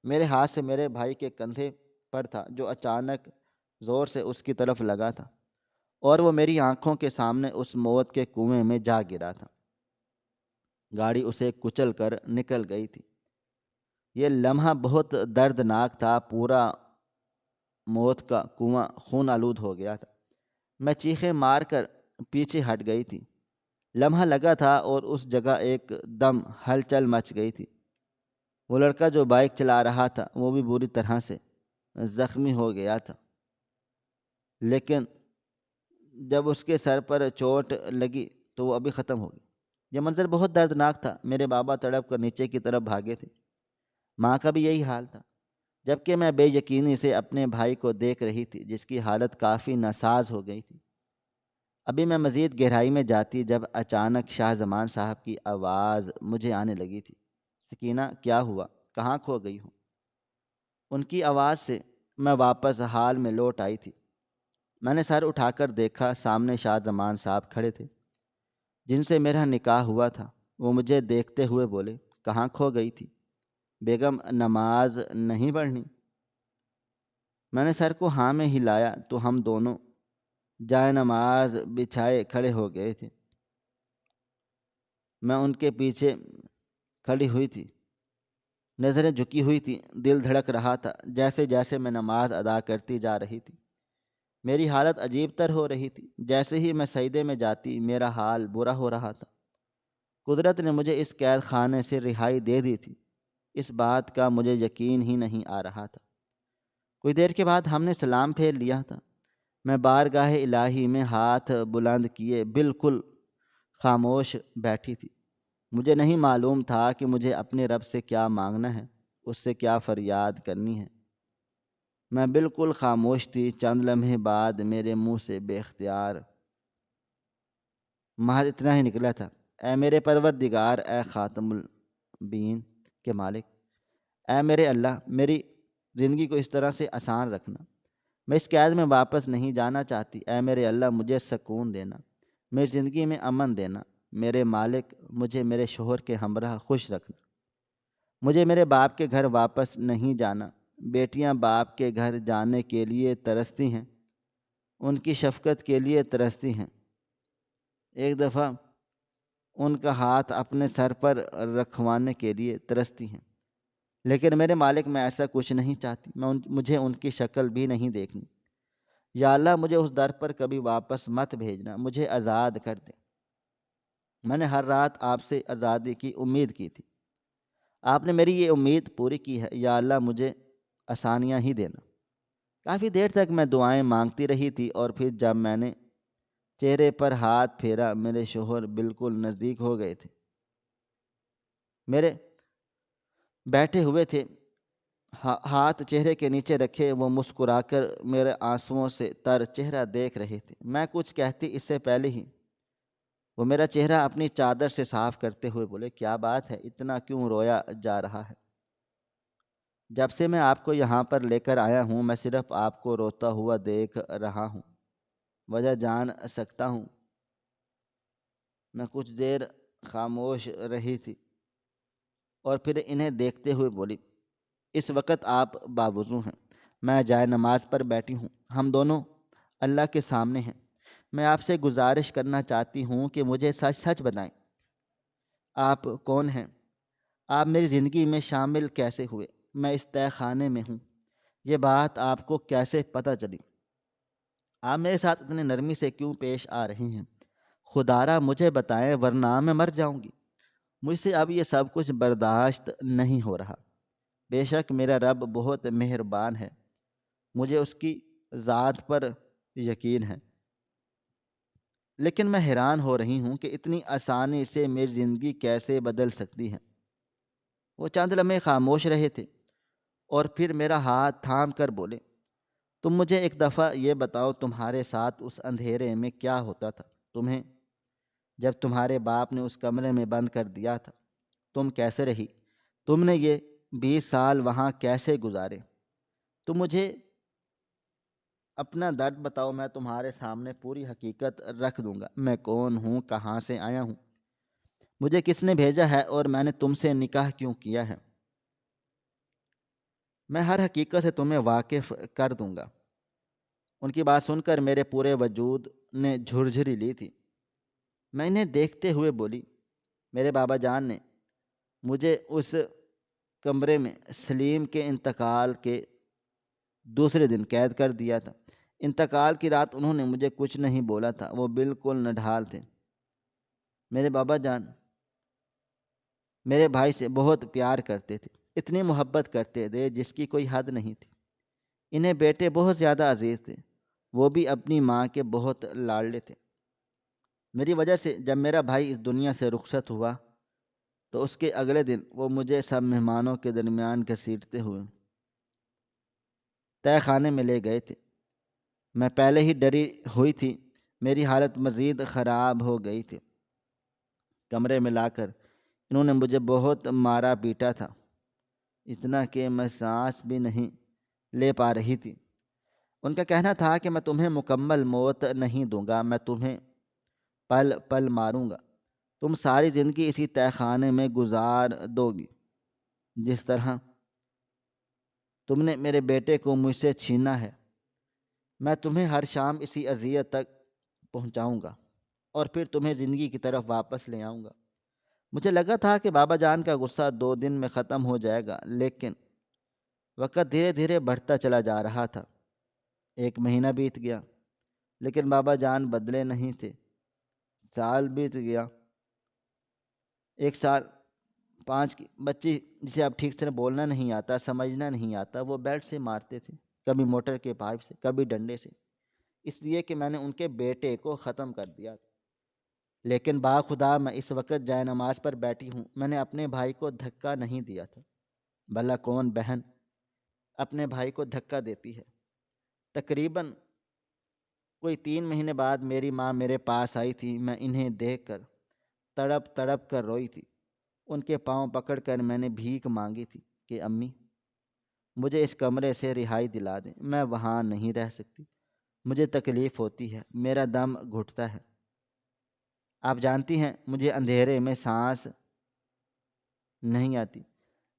میرے ہاتھ سے میرے بھائی کے کندھے پر تھا، جو اچانک زور سے اس کی طرف لگا تھا اور وہ میری آنکھوں کے سامنے اس موت کے کنویں میں جا گرا تھا۔ گاڑی اسے کچل کر نکل گئی تھی۔ یہ لمحہ بہت دردناک تھا، پورا موت کا کنواں خون آلود ہو گیا تھا۔ میں چیخیں مار کر پیچھے ہٹ گئی تھی۔ لمحہ لگا تھا اور اس جگہ ایک دم ہلچل مچ گئی تھی۔ وہ لڑکا جو بائک چلا رہا تھا وہ بھی بری طرح سے زخمی ہو گیا تھا، لیکن جب اس کے سر پر چوٹ لگی تو وہ ابھی ختم ہو گئی۔ یہ منظر بہت دردناک تھا۔ میرے بابا تڑپ کر نیچے کی طرف بھاگے تھے۔ ماں کا بھی یہی حال تھا، جبکہ میں بے یقینی سے اپنے بھائی کو دیکھ رہی تھی جس کی حالت کافی ناساز ہو گئی تھی۔ ابھی میں مزید گہرائی میں جاتی جب اچانک شاہ زمان صاحب کی آواز مجھے آنے لگی تھی، سکینہ کیا ہوا، کہاں کھو گئی ہو؟ ان کی آواز سے میں واپس حال میں لوٹ آئی تھی۔ میں نے سر اٹھا کر دیکھا، سامنے شاہ زمان صاحب کھڑے تھے جن سے میرا نکاح ہوا تھا۔ وہ مجھے دیکھتے ہوئے بولے، کہاں کھو گئی تھی بیگم، نماز نہیں پڑھنی؟ میں نے سر کو ہاں میں ہلایا تو ہم دونوں جائے نماز بچھائے کھڑے ہو گئے تھے۔ میں ان کے پیچھے کھڑی ہوئی تھی، نظریں جھکی ہوئی تھیں، دل دھڑک رہا تھا جیسے جیسے میں نماز ادا کرتی جا رہی تھی۔ میری حالت عجیب تر ہو رہی تھی۔ جیسے ہی میں سجدے میں جاتی میرا حال برا ہو رہا تھا۔ قدرت نے مجھے اس قید خانے سے رہائی دے دی تھی، اس بات کا مجھے یقین ہی نہیں آ رہا تھا۔ کچھ دیر کے بعد ہم نے سلام پھیر لیا تھا۔ میں بارگاہ الہی میں ہاتھ بلند کیے بالکل خاموش بیٹھی تھی۔ مجھے نہیں معلوم تھا کہ مجھے اپنے رب سے کیا مانگنا ہے، اس سے کیا فریاد کرنی ہے۔ میں بالکل خاموش تھی۔ چند لمحے بعد میرے منہ سے بے اختیار محض اتنا ہی نکلا تھا، اے میرے پروردگار، اے خاتم الانبیاء کے مالک، اے میرے اللہ، میری زندگی کو اس طرح سے آسان رکھنا۔ میں اس قید میں واپس نہیں جانا چاہتی۔ اے میرے اللہ، مجھے سکون دینا، میری زندگی میں امن دینا۔ میرے مالک، مجھے میرے شوہر کے ہمراہ خوش رکھنا۔ مجھے میرے باپ کے گھر واپس نہیں جانا۔ بیٹیاں باپ کے گھر جانے کے لیے ترستی ہیں، ان کی شفقت کے لیے ترستی ہیں، ایک دفعہ ان کا ہاتھ اپنے سر پر رکھوانے کے لیے ترستی ہیں، لیکن میرے مالک میں ایسا کچھ نہیں چاہتی۔ مجھے ان کی شکل بھی نہیں دیکھنی۔ یا اللہ، مجھے اس در پر کبھی واپس مت بھیجنا، مجھے آزاد کر دے۔ میں نے ہر رات آپ سے آزادی کی امید کی تھی، آپ نے میری یہ امید پوری کی ہے۔ یا اللہ، مجھے آسانیاں ہی دینا۔ کافی دیر تک میں دعائیں مانگتی رہی تھی اور پھر جب میں نے چہرے پر ہاتھ پھیرا، میرے شوہر بالکل نزدیک ہو گئے تھے، میرے بیٹھے ہوئے تھے، ہاتھ چہرے کے نیچے رکھے۔ وہ مسکرا کر میرے آنسوؤں سے تر چہرہ دیکھ رہے تھے۔ میں کچھ کہتی اس سے پہلے ہی وہ میرا چہرہ اپنی چادر سے صاف کرتے ہوئے بولے، کیا بات ہے، اتنا کیوں رویا جا رہا ہے؟ جب سے میں آپ کو یہاں پر لے کر آیا ہوں میں صرف آپ کو روتا ہوا دیکھ رہا ہوں۔ وجہ جان سکتا ہوں؟ میں کچھ دیر خاموش رہی تھی اور پھر انہیں دیکھتے ہوئے بولی، اس وقت آپ باوضو ہیں، میں جائے نماز پر بیٹھی ہوں، ہم دونوں اللہ کے سامنے ہیں۔ میں آپ سے گزارش کرنا چاہتی ہوں کہ مجھے سچ سچ بتائیں، آپ کون ہیں؟ آپ میری زندگی میں شامل کیسے ہوئے؟ میں اس تہہ خانے میں ہوں، یہ بات آپ کو کیسے پتہ چلی؟ آپ میرے ساتھ اتنے نرمی سے کیوں پیش آ رہی ہیں؟ خدارا مجھے بتائیں ورنہ میں مر جاؤں گی۔ مجھ سے اب یہ سب کچھ برداشت نہیں ہو رہا۔ بے شک میرا رب بہت مہربان ہے، مجھے اس کی ذات پر یقین ہے، لیکن میں حیران ہو رہی ہوں کہ اتنی آسانی سے میری زندگی کیسے بدل سکتی ہے۔ وہ چند لمحے خاموش رہے تھے اور پھر میرا ہاتھ تھام کر بولے، تم مجھے ایک دفعہ یہ بتاؤ، تمہارے ساتھ اس اندھیرے میں کیا ہوتا تھا؟ تمہیں جب تمہارے باپ نے اس کمرے میں بند کر دیا تھا تم کیسے رہی؟ تم نے یہ 20 سال وہاں کیسے گزارے؟ تم مجھے اپنا درد بتاؤ، میں تمہارے سامنے پوری حقیقت رکھ دوں گا۔ میں کون ہوں، کہاں سے آیا ہوں، مجھے کس نے بھیجا ہے اور میں نے تم سے نکاح کیوں کیا ہے؟ میں ہر حقیقت سے تمہیں واقف کر دوں گا۔ ان کی بات سن کر میرے پورے وجود نے جھرجھری لی تھی۔ میں انہیں دیکھتے ہوئے بولی، میرے بابا جان نے مجھے اس کمرے میں سلیم کے انتقال کے دوسرے دن قید کر دیا تھا۔ انتقال کی رات انہوں نے مجھے کچھ نہیں بولا تھا، وہ بالکل نڈھال تھے۔ میرے بابا جان میرے بھائی سے بہت پیار کرتے تھے، اتنی محبت کرتے تھے جس کی کوئی حد نہیں تھی۔ انہیں بیٹے بہت زیادہ عزیز تھے، وہ بھی اپنی ماں کے بہت لاڈلے تھے۔ میری وجہ سے جب میرا بھائی اس دنیا سے رخصت ہوا تو اس کے اگلے دن وہ مجھے سب مہمانوں کے درمیان گھسیٹتے ہوئے تہہ خانے میں لے گئے تھے۔ میں پہلے ہی ڈری ہوئی تھی، میری حالت مزید خراب ہو گئی تھی۔ کمرے میں لا کر انہوں نے مجھے بہت مارا پیٹا تھا، اتنا کہ میں سانس بھی نہیں لے پا رہی تھی۔ ان کا کہنا تھا کہ میں تمہیں مکمل موت نہیں دوں گا، میں تمہیں پل پل ماروں گا، تم ساری زندگی اسی تہہ خانے میں گزار دو گی۔ جس طرح تم نے میرے بیٹے کو مجھ سے چھینا ہے، میں تمہیں ہر شام اسی اذیت تک پہنچاؤں گا اور پھر تمہیں زندگی کی طرف واپس لے آؤں گا۔ مجھے لگا تھا کہ بابا جان کا غصہ 2 دن میں ختم ہو جائے گا، لیکن وقت دھیرے دھیرے بڑھتا چلا جا رہا تھا۔ 1 مہینہ بیت گیا لیکن بابا جان بدلے نہیں تھے۔ سال بیت گیا، 1 سال 5 کی بچی جسے اب ٹھیک سے بولنا نہیں آتا، سمجھنا نہیں آتا، وہ بیٹ سے مارتے تھے، کبھی موٹر کے پائپ سے، کبھی ڈنڈے سے، اس لیے کہ میں نے ان کے بیٹے کو ختم کر دیا تھا۔ لیکن باخدا میں اس وقت جائے نماز پر بیٹھی ہوں، میں نے اپنے بھائی کو دھکا نہیں دیا تھا۔ بھلا کون بہن اپنے بھائی کو دھکا دیتی ہے؟ تقریباً کوئی 3 مہینے بعد میری ماں میرے پاس آئی تھی، میں انہیں دیکھ کر تڑپ تڑپ کر روئی تھی۔ ان کے پاؤں پکڑ کر میں نے بھیک مانگی تھی کہ امی مجھے اس کمرے سے رہائی دلا دیں، میں وہاں نہیں رہ سکتی، مجھے تکلیف ہوتی ہے، میرا دم گھٹتا ہے۔ آپ جانتی ہیں مجھے اندھیرے میں سانس نہیں آتی،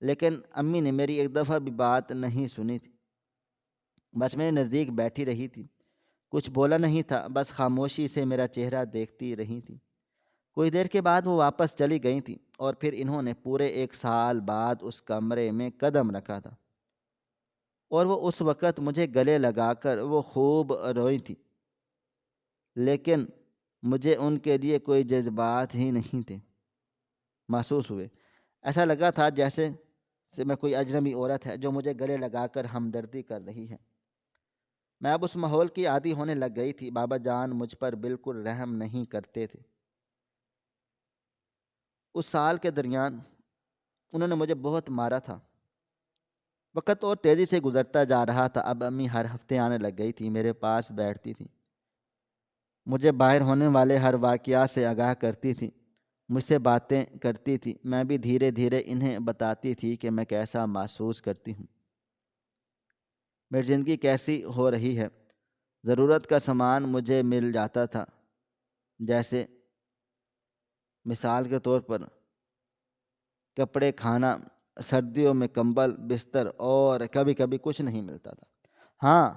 لیکن امی نے میری ایک دفعہ بھی بات نہیں سنی تھی، بس میرے نزدیک بیٹھی رہی تھی، کچھ بولا نہیں تھا، بس خاموشی سے میرا چہرہ دیکھتی رہی تھی۔ کچھ دیر کے بعد وہ واپس چلی گئی تھیں اور پھر انہوں نے پورے 1 سال بعد اس کمرے میں قدم رکھا تھا، اور وہ اس وقت مجھے گلے لگا کر وہ خوب روئی تھی، لیکن مجھے ان کے لیے کوئی جذبات ہی نہیں تھے محسوس ہوئے۔ ایسا لگا تھا جیسے میں کوئی اجنبی عورت ہے جو مجھے گلے لگا کر ہمدردی کر رہی ہے۔ میں اب اس ماحول کی عادی ہونے لگ گئی تھی۔ بابا جان مجھ پر بالکل رحم نہیں کرتے تھے۔ اس سال کے درمیان انہوں نے مجھے بہت مارا تھا۔ وقت اور تیزی سے گزرتا جا رہا تھا۔ اب امی ہر ہفتے آنے لگ گئی تھی، میرے پاس بیٹھتی تھی، مجھے باہر ہونے والے ہر واقعات سے آگاہ کرتی تھی، مجھ سے باتیں کرتی تھی۔ میں بھی دھیرے دھیرے انہیں بتاتی تھی کہ میں کیسا محسوس کرتی ہوں۔ میری زندگی کیسی ہو رہی ہے۔ ضرورت کا سامان مجھے مل جاتا تھا، جیسے مثال کے طور پر کپڑے، کھانا، سردیوں میں کمبل، بستر، اور کبھی کبھی کچھ نہیں ملتا تھا۔ ہاں،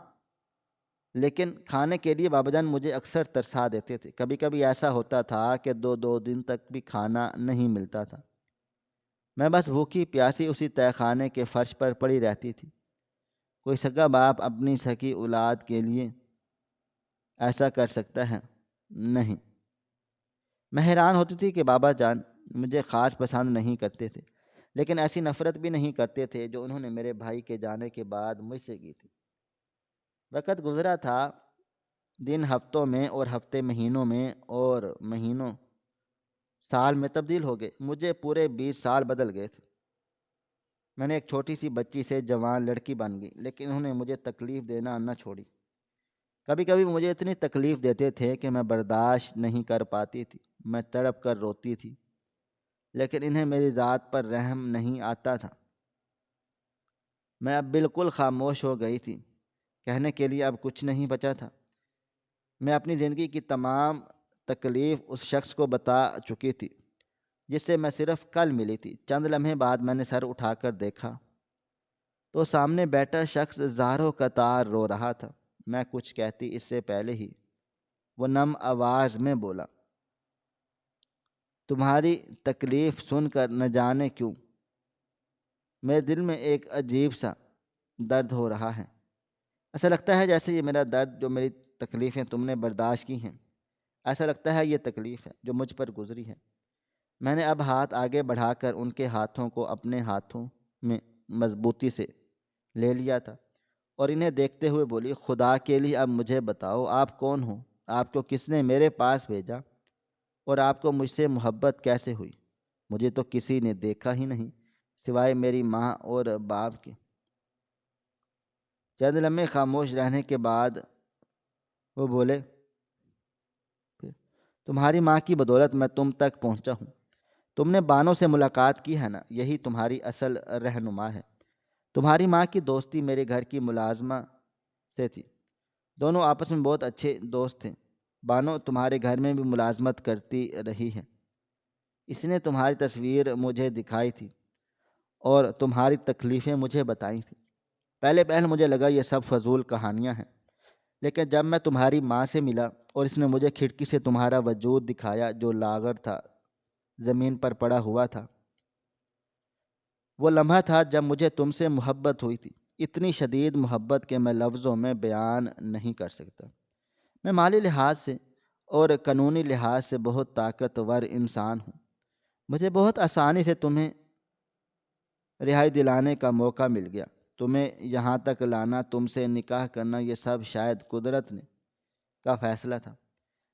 لیکن کھانے کے لیے بابا جان مجھے اکثر ترسا دیتے تھے۔ کبھی کبھی ایسا ہوتا تھا کہ دو دو دن تک بھی کھانا نہیں ملتا تھا۔ میں بس بھوکی پیاسی اسی تہہ خانے کے فرش پر پڑی رہتی تھی۔ کوئی سگا باپ اپنی سکی اولاد کے لیے ایسا کر سکتا ہے؟ نہیں۔ میں حیران ہوتی تھی کہ بابا جان مجھے خاص پسند نہیں کرتے تھے، لیکن ایسی نفرت بھی نہیں کرتے تھے جو انہوں نے میرے بھائی کے جانے کے بعد مجھ سے کی تھی۔ وقت گزرا تھا، دن ہفتوں میں، اور ہفتے مہینوں میں، اور مہینوں سال میں تبدیل ہو گئے۔ مجھے پورے 20 سال بدل گئے تھے۔ میں نے ایک چھوٹی سی بچی سے جوان لڑکی بن گئی، لیکن انہوں نے مجھے تکلیف دینا نہ چھوڑی۔ کبھی کبھی مجھے اتنی تکلیف دیتے تھے کہ میں برداشت نہیں کر پاتی تھی۔ میں تڑپ کر روتی تھی، لیکن انہیں میری ذات پر رحم نہیں آتا تھا۔ میں اب بالکل خاموش ہو گئی تھی۔ کہنے کے لیے اب کچھ نہیں بچا تھا۔ میں اپنی زندگی کی تمام تکلیف اس شخص کو بتا چکی تھی جس سے میں صرف کل ملی تھی۔ چند لمحے بعد میں نے سر اٹھا کر دیکھا تو سامنے بیٹھا شخص زاروں قطار رو رہا تھا۔ میں کچھ کہتی اس سے پہلے ہی وہ نم آواز میں بولا، تمہاری تکلیف سن کر نہ جانے کیوں میرے دل میں ایک عجیب سا درد ہو رہا ہے۔ ایسا لگتا ہے جیسے یہ میرا درد، جو میری تکلیفیں تم نے برداشت کی ہیں، ایسا لگتا ہے یہ تکلیف ہے جو مجھ پر گزری ہے۔ میں نے اب ہاتھ آگے بڑھا کر ان کے ہاتھوں کو اپنے ہاتھوں میں مضبوطی سے لے لیا تھا اور انہیں دیکھتے ہوئے بولی، خدا کے لیے اب مجھے بتاؤ، آپ کون ہو؟ آپ کو کس نے میرے پاس بھیجا؟ اور آپ کو مجھ سے محبت کیسے ہوئی؟ مجھے تو کسی نے دیکھا ہی نہیں سوائے میری ماں اور باپ کے۔ چند لمحے خاموش رہنے کے بعد وہ بولے، تمہاری ماں کی بدولت میں تم تک پہنچا ہوں۔ تم نے بانوں سے ملاقات کی ہے نا، یہی تمہاری اصل رہنما ہے۔ تمہاری ماں کی دوستی میرے گھر کی ملازمہ سے تھی۔ دونوں آپس میں بہت اچھے دوست تھے۔ بانو تمہارے گھر میں بھی ملازمت کرتی رہی ہے۔ اس نے تمہاری تصویر مجھے دکھائی تھی اور تمہاری تکلیفیں مجھے بتائی تھیں۔ پہلے مجھے لگا یہ سب فضول کہانیاں ہیں، لیکن جب میں تمہاری ماں سے ملا اور اس نے مجھے کھڑکی سے تمہارا وجود دکھایا جو لاغر تھا، زمین پر پڑا ہوا تھا، وہ لمحہ تھا جب مجھے تم سے محبت ہوئی تھی۔ اتنی شدید محبت کہ میں لفظوں میں بیان نہیں کر سکتا۔ میں مالی لحاظ سے اور قانونی لحاظ سے بہت طاقتور انسان ہوں۔ مجھے بہت آسانی سے تمہیں رہائی دلانے کا موقع مل گیا۔ تمہیں یہاں تک لانا، تم سے نکاح کرنا، یہ سب شاید قدرت نے کا فیصلہ تھا۔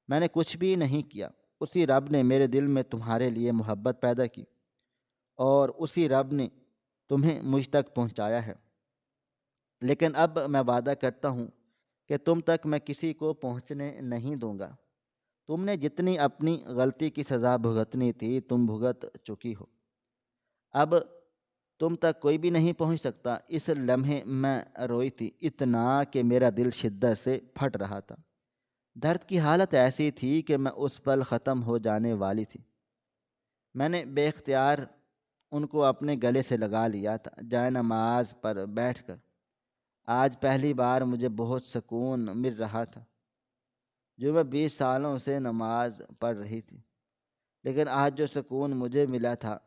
میں نے کچھ بھی نہیں کیا۔ اسی رب نے میرے دل میں تمہارے لیے محبت پیدا کی اور اسی رب نے تمہیں مجھ تک پہنچایا ہے۔ لیکن اب میں وعدہ کرتا ہوں کہ تم تک میں کسی کو پہنچنے نہیں دوں گا۔ تم نے جتنی اپنی غلطی کی سزا بھگتنی تھی تم بھگت چکی ہو۔ اب تم تک کوئی بھی نہیں پہنچ سکتا۔ اس لمحے میں روئی تھی، اتنا کہ میرا دل شدت سے پھٹ رہا تھا۔ درد کی حالت ایسی تھی کہ میں اس پل ختم ہو جانے والی تھی۔ میں نے بے اختیار ان کو اپنے گلے سے لگا لیا تھا، جائے نماز پر بیٹھ کر۔ آج پہلی بار مجھے بہت سکون مل رہا تھا، جو میں 20 سالوں سے نماز پڑھ رہی تھی۔ لیکن آج جو سکون مجھے ملا تھا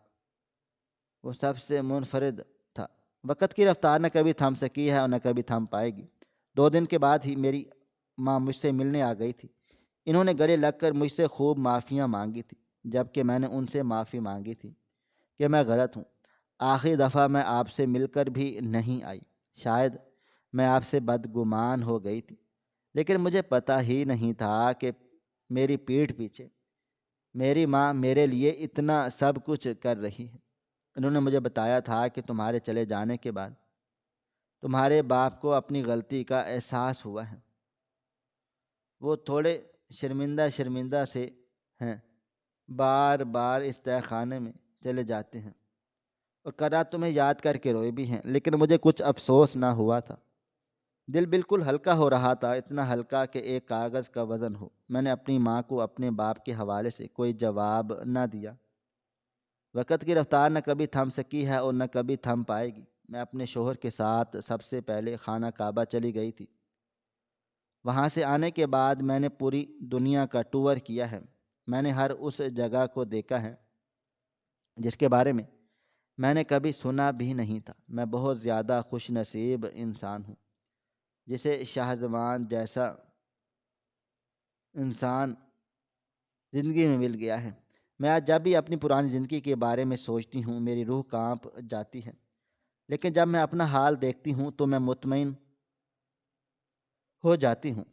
وہ سب سے منفرد تھا۔ وقت کی رفتار نہ کبھی تھم سکی ہے اور نہ کبھی تھم پائے گی۔ 2 دن کے بعد ہی میری ماں مجھ سے ملنے آ گئی تھی۔ انہوں نے گلے لگ کر مجھ سے خوب معافیاں مانگی تھی، جبکہ میں نے ان سے معافی مانگی تھی کہ میں غلط ہوں۔ آخری دفعہ میں آپ سے مل کر بھی نہیں آئی۔ شاید میں آپ سے بدگمان ہو گئی تھی، لیکن مجھے پتہ ہی نہیں تھا کہ میری پیٹھ پیچھے میری ماں میرے لیے اتنا سب کچھ کر رہی ہے۔ انہوں نے مجھے بتایا تھا کہ تمہارے چلے جانے کے بعد تمہارے باپ کو اپنی غلطی کا احساس ہوا ہے۔ وہ تھوڑے شرمندہ سے ہیں، بار بار اس تہہ خانے میں چلے جاتے ہیں اور کل رات تمہیں یاد کر کے روئے بھی ہیں، لیکن مجھے کچھ افسوس نہ ہوا تھا۔ دل بالکل ہلکا ہو رہا تھا، اتنا ہلکا کہ ایک کاغذ کا وزن ہو۔ میں نے اپنی ماں کو اپنے باپ کے حوالے سے کوئی جواب نہ دیا۔ وقت کی رفتار نہ کبھی تھم سکی ہے اور نہ کبھی تھم پائے گی۔ میں اپنے شوہر کے ساتھ سب سے پہلے خانہ کعبہ چلی گئی تھی۔ وہاں سے آنے کے بعد میں نے پوری دنیا کا ٹور کیا ہے۔ میں نے ہر اس جگہ کو دیکھا ہے جس کے بارے میں نے کبھی سنا بھی نہیں تھا۔ میں بہت زیادہ خوش نصیب انسان ہوں جسے شاہزمان جیسا انسان زندگی میں مل گیا ہے۔ میں آج جب بھی اپنی پرانی زندگی کے بارے میں سوچتی ہوں میری روح کانپ جاتی ہے، لیکن جب میں اپنا حال دیکھتی ہوں تو میں مطمئن ہو جاتی ہوں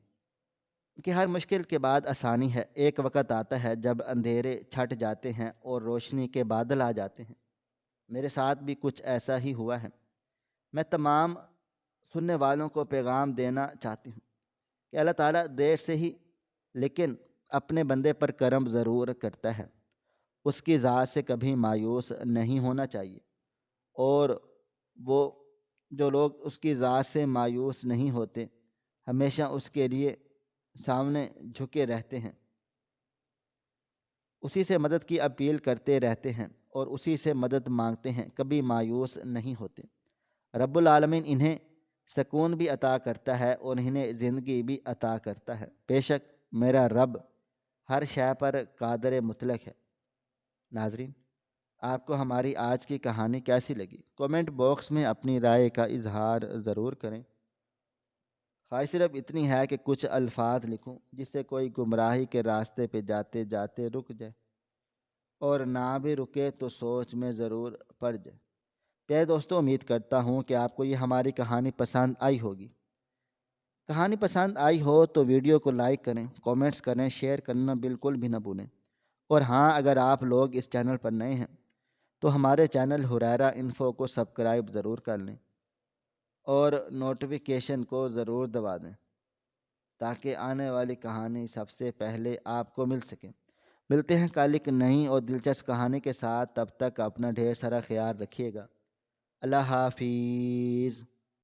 کہ ہر مشکل کے بعد آسانی ہے۔ ایک وقت آتا ہے جب اندھیرے چھٹ جاتے ہیں اور روشنی کے بادل آ جاتے ہیں۔ میرے ساتھ بھی کچھ ایسا ہی ہوا ہے۔ میں تمام سننے والوں کو پیغام دینا چاہتی ہوں کہ اللہ تعالیٰ دیر سے ہی لیکن اپنے بندے پر کرم ضرور کرتا ہے۔ اس کی ذات سے کبھی مایوس نہیں ہونا چاہیے، اور وہ جو لوگ اس کی ذات سے مایوس نہیں ہوتے ہمیشہ اس کے لیے سامنے جھکے رہتے ہیں، اسی سے مدد کی اپیل کرتے رہتے ہیں اور اسی سے مدد مانگتے ہیں، کبھی مایوس نہیں ہوتے۔ رب العالمین انہیں سکون بھی عطا کرتا ہے اور انہیں زندگی بھی عطا کرتا ہے۔ بے شک میرا رب ہر شے پر قادر مطلق ہے۔ ناظرین، آپ کو ہماری آج کی کہانی کیسی لگی؟ کومنٹ باکس میں اپنی رائے کا اظہار ضرور کریں۔ خواہش صرف اتنی ہے کہ کچھ الفاظ لکھوں جس سے کوئی گمراہی کے راستے پہ جاتے جاتے رک جائے، اور نہ بھی رکے تو سوچ میں ضرور پڑ جائے۔ پیارے دوستوں، امید کرتا ہوں کہ آپ کو یہ ہماری کہانی پسند آئی ہوگی۔ کہانی پسند آئی ہو تو ویڈیو کو لائک کریں، کومنٹس کریں، شیئر کرنا بالکل بھی نہ بھولیں۔ اور ہاں، اگر آپ لوگ اس چینل پر نئے ہیں تو ہمارے چینل ہریرہ انفو کو سبسکرائب ضرور کر لیں اور نوٹیفیکیشن کو ضرور دبا دیں تاکہ آنے والی کہانی سب سے پہلے آپ کو مل سکے۔ ملتے ہیں کل ایک نئی اور دلچسپ کہانی کے ساتھ، تب تک اپنا ڈھیر سارا خیال رکھیے گا۔ اللہ حافظ۔